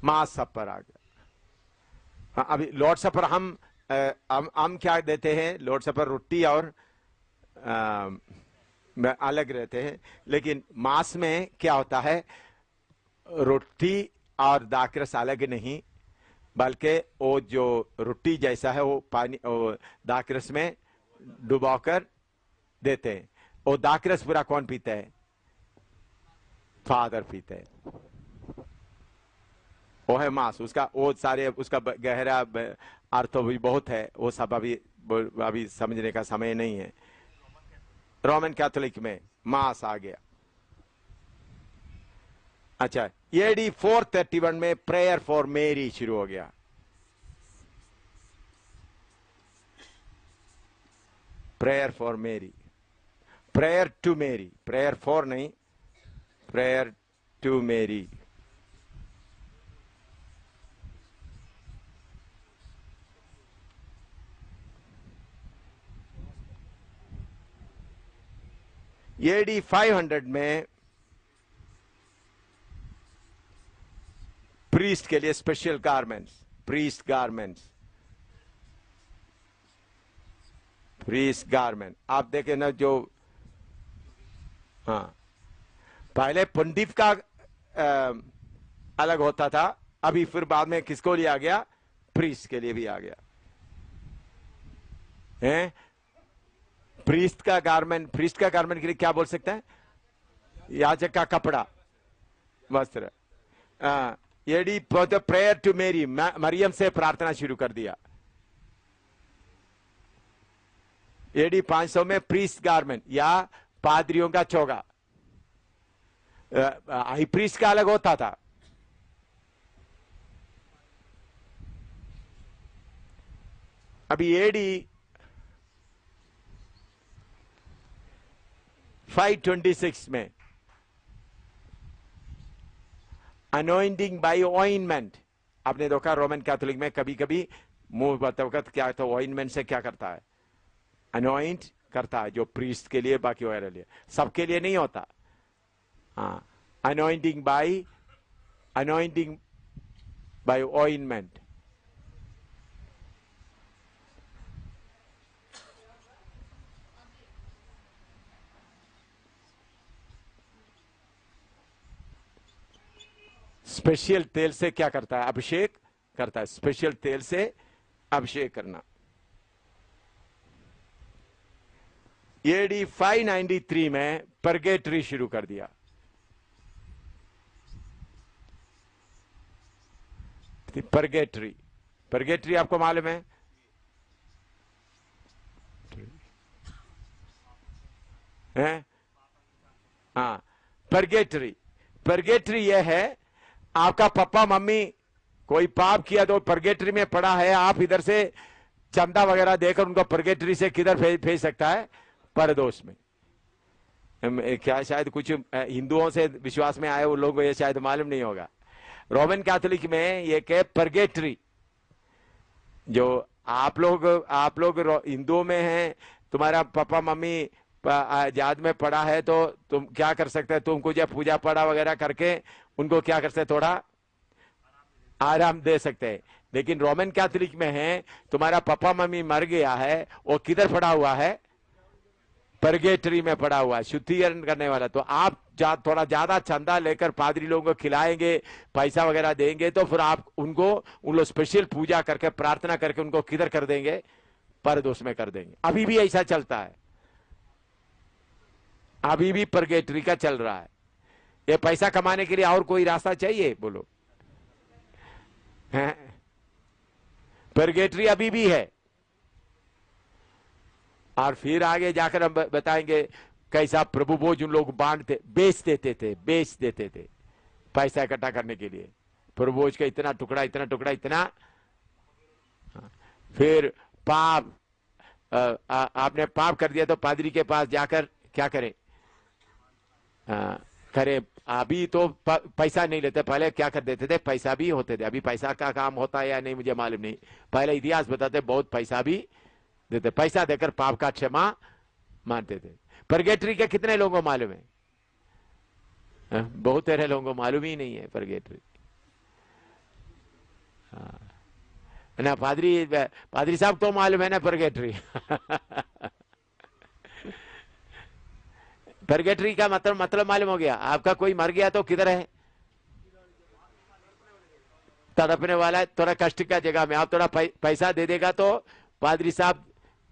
[SPEAKER 1] मास सपर आ गया। हाँ, अभी लॉर्ड सपर हम क्या देते हैं, लॉर्ड सपर रोटी और अलग रहते हैं, लेकिन मास में क्या होता है, रोटी और दाखरस अलग नहीं, बल्कि वो जो रोटी जैसा है वो पानी, वो दाखरस में डुबाकर देते हैं। वो दाखरस पूरा कौन पीता है, फादर पीते हैं, वो है मास। उसका वो सारे, उसका गहरा अर्थ भी बहुत है, वो सब अभी समझने का समय नहीं है। रोमन कैथोलिक में मास आ गया। अच्छा, एडी 431 में प्रेयर फॉर मेरी शुरू हो गया। प्रेयर फॉर मेरी, प्रेयर टू मेरी, प्रेयर फॉर नहीं, प्रेयर टू मेरी। एडी 500 में प्रीस्ट के लिए special garments, priest garments, priest garment. आप देखें ना, जो हाँ, पहले पंडित का अलग होता था, अभी फिर बाद में किसको लिया गया? प्रीस्ट के लिए भी आ गया है। प्रीस्ट का गारमेंट के लिए क्या बोल सकते हैं? याजक का कपड़ा, वस्त्र। एडी प्रेयर टू मेरी, मरियम से प्रार्थना शुरू कर दिया। एडी 500 में प्रीस्ट गारमेंट या पादरियों का चोगा, हाई प्रीस्ट का अलग होता था। अभी एडी 526 में अनोइंटिंग बाय ऑइनमेंट, आपने देखा रोमन कैथोलिक में कभी कभी मुंह बतावत क्या तो ऑइनमेंट से क्या करता है? अनोइंट करता है, जो प्रीस्ट के लिए, बाकी वगैरह लिए, सबके लिए नहीं होता। हाँ, अनोइंटिंग बाय ऑइनमेंट। स्पेशल तेल से क्या करता है? अभिषेक करता है। स्पेशल तेल से अभिषेक करना। एडी 593 में परगेटरी शुरू कर दिया। परगेटरी आपको मालूम है? हाँ, परगेटरी यह है, आपका पापा मम्मी कोई पाप किया तो परगेटरी में पड़ा है, आप इधर से चंदा वगैरह देकर उनको परगेटरी से किधर भेज सकता है? परदोष में। क्या शायद कुछ हिंदुओं से विश्वास में आए वो लोगों को ये शायद मालूम नहीं होगा। रोमन कैथोलिक में ये क्या? परगेटरी। जो आप लोग हिंदुओं में हैं, तुम्हारा पापा मम्मी याद में पड़ा है तो तुम क्या कर सकते हैं? तुमको जब पूजा पड़ा वगैरह करके उनको क्या कर सकते? थोड़ा आराम दे सकते हैं। लेकिन रोमन कैथोलिक में है, तुम्हारा पापा मम्मी मर गया है, वो किधर पड़ा हुआ है? परगेटरी में पड़ा हुआ है, शुद्धिकरण करने वाला। तो आप थोड़ा ज्यादा चंदा लेकर पादरी लोगों को खिलाएंगे, पैसा वगैरह देंगे, तो फिर आप उन लोग स्पेशल पूजा करके प्रार्थना करके उनको किधर कर देंगे? परदोष में कर देंगे। अभी भी ऐसा चलता है, अभी भी परगेटरी का चल रहा है। ये पैसा कमाने के लिए और कोई रास्ता चाहिए? बोलो। परगेटरी अभी भी है। और फिर आगे जाकर हम बताएंगे कैसा प्रभु भोज उन लोग बेच देते थे पैसा इकट्ठा करने के लिए। प्रभु भोज का इतना टुकड़ा। फिर पाप, आपने पाप कर दिया तो पादरी के पास जाकर क्या करें? करे। अभी तो पैसा नहीं लेते, पहले क्या कर देते थे? पैसा भी होते थे। अभी पैसा का काम होता है या नहीं मुझे मालूम नहीं। पहले इतिहास बताते बहुत पैसा भी देते, पैसा देकर पाप का क्षमा मानते थे। परगेटरी के कितने लोगों को मालूम है? बहुत सारे लोगों को मालूम ही नहीं है परगेटरी। ना पादरी साहब तो मालूम है ना परगेटरी। परगेटरी का मतलब मालूम हो गया? आपका कोई मर गया तो किधर है? तड़पने वाला है, थोड़ा कष्ट का जगह में। आप थोड़ा पैसा दे देगा तो पादरी साहब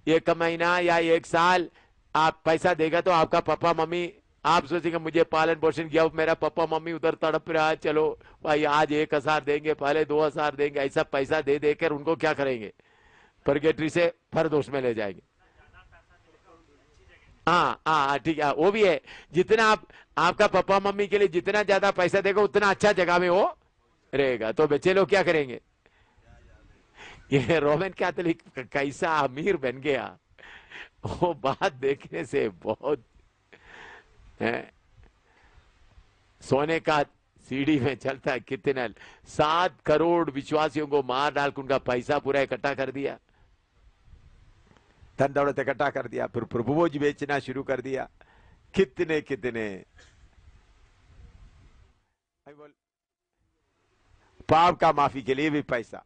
[SPEAKER 1] 1 महीना या 1 साल आप पैसा देगा तो आपका पापा मम्मी, आप सोचेंगे मुझे पालन पोषण किया, मेरा पापा मम्मी उधर तड़प रहा है, चलो भाई आज 1000 देंगे, पहले 2000 देंगे, ऐसा पैसा दे देकर उनको क्या करेंगे? परगेटरी से परदोष में ले जाएंगे। हाँ ठीक है, वो भी है। जितना आपका पापा मम्मी के लिए जितना ज्यादा पैसा देगा उतना अच्छा जगह में वो रहेगा। तो बच्चे लोग क्या करेंगे? ये रोमन कैथोलिक कैसा अमीर बन गया, वो बात देखने से बहुत है। सोने का सीढ़ी में चलता है। कितने 7 करोड़ विश्वासियों को मार डाल उनका पैसा पूरा इकट्ठा कर दिया, धन दौलत इकट्ठा कर दिया, फिर प्रभु भोज बेचना शुरू कर दिया। कितने पाप का माफी के लिए भी पैसा।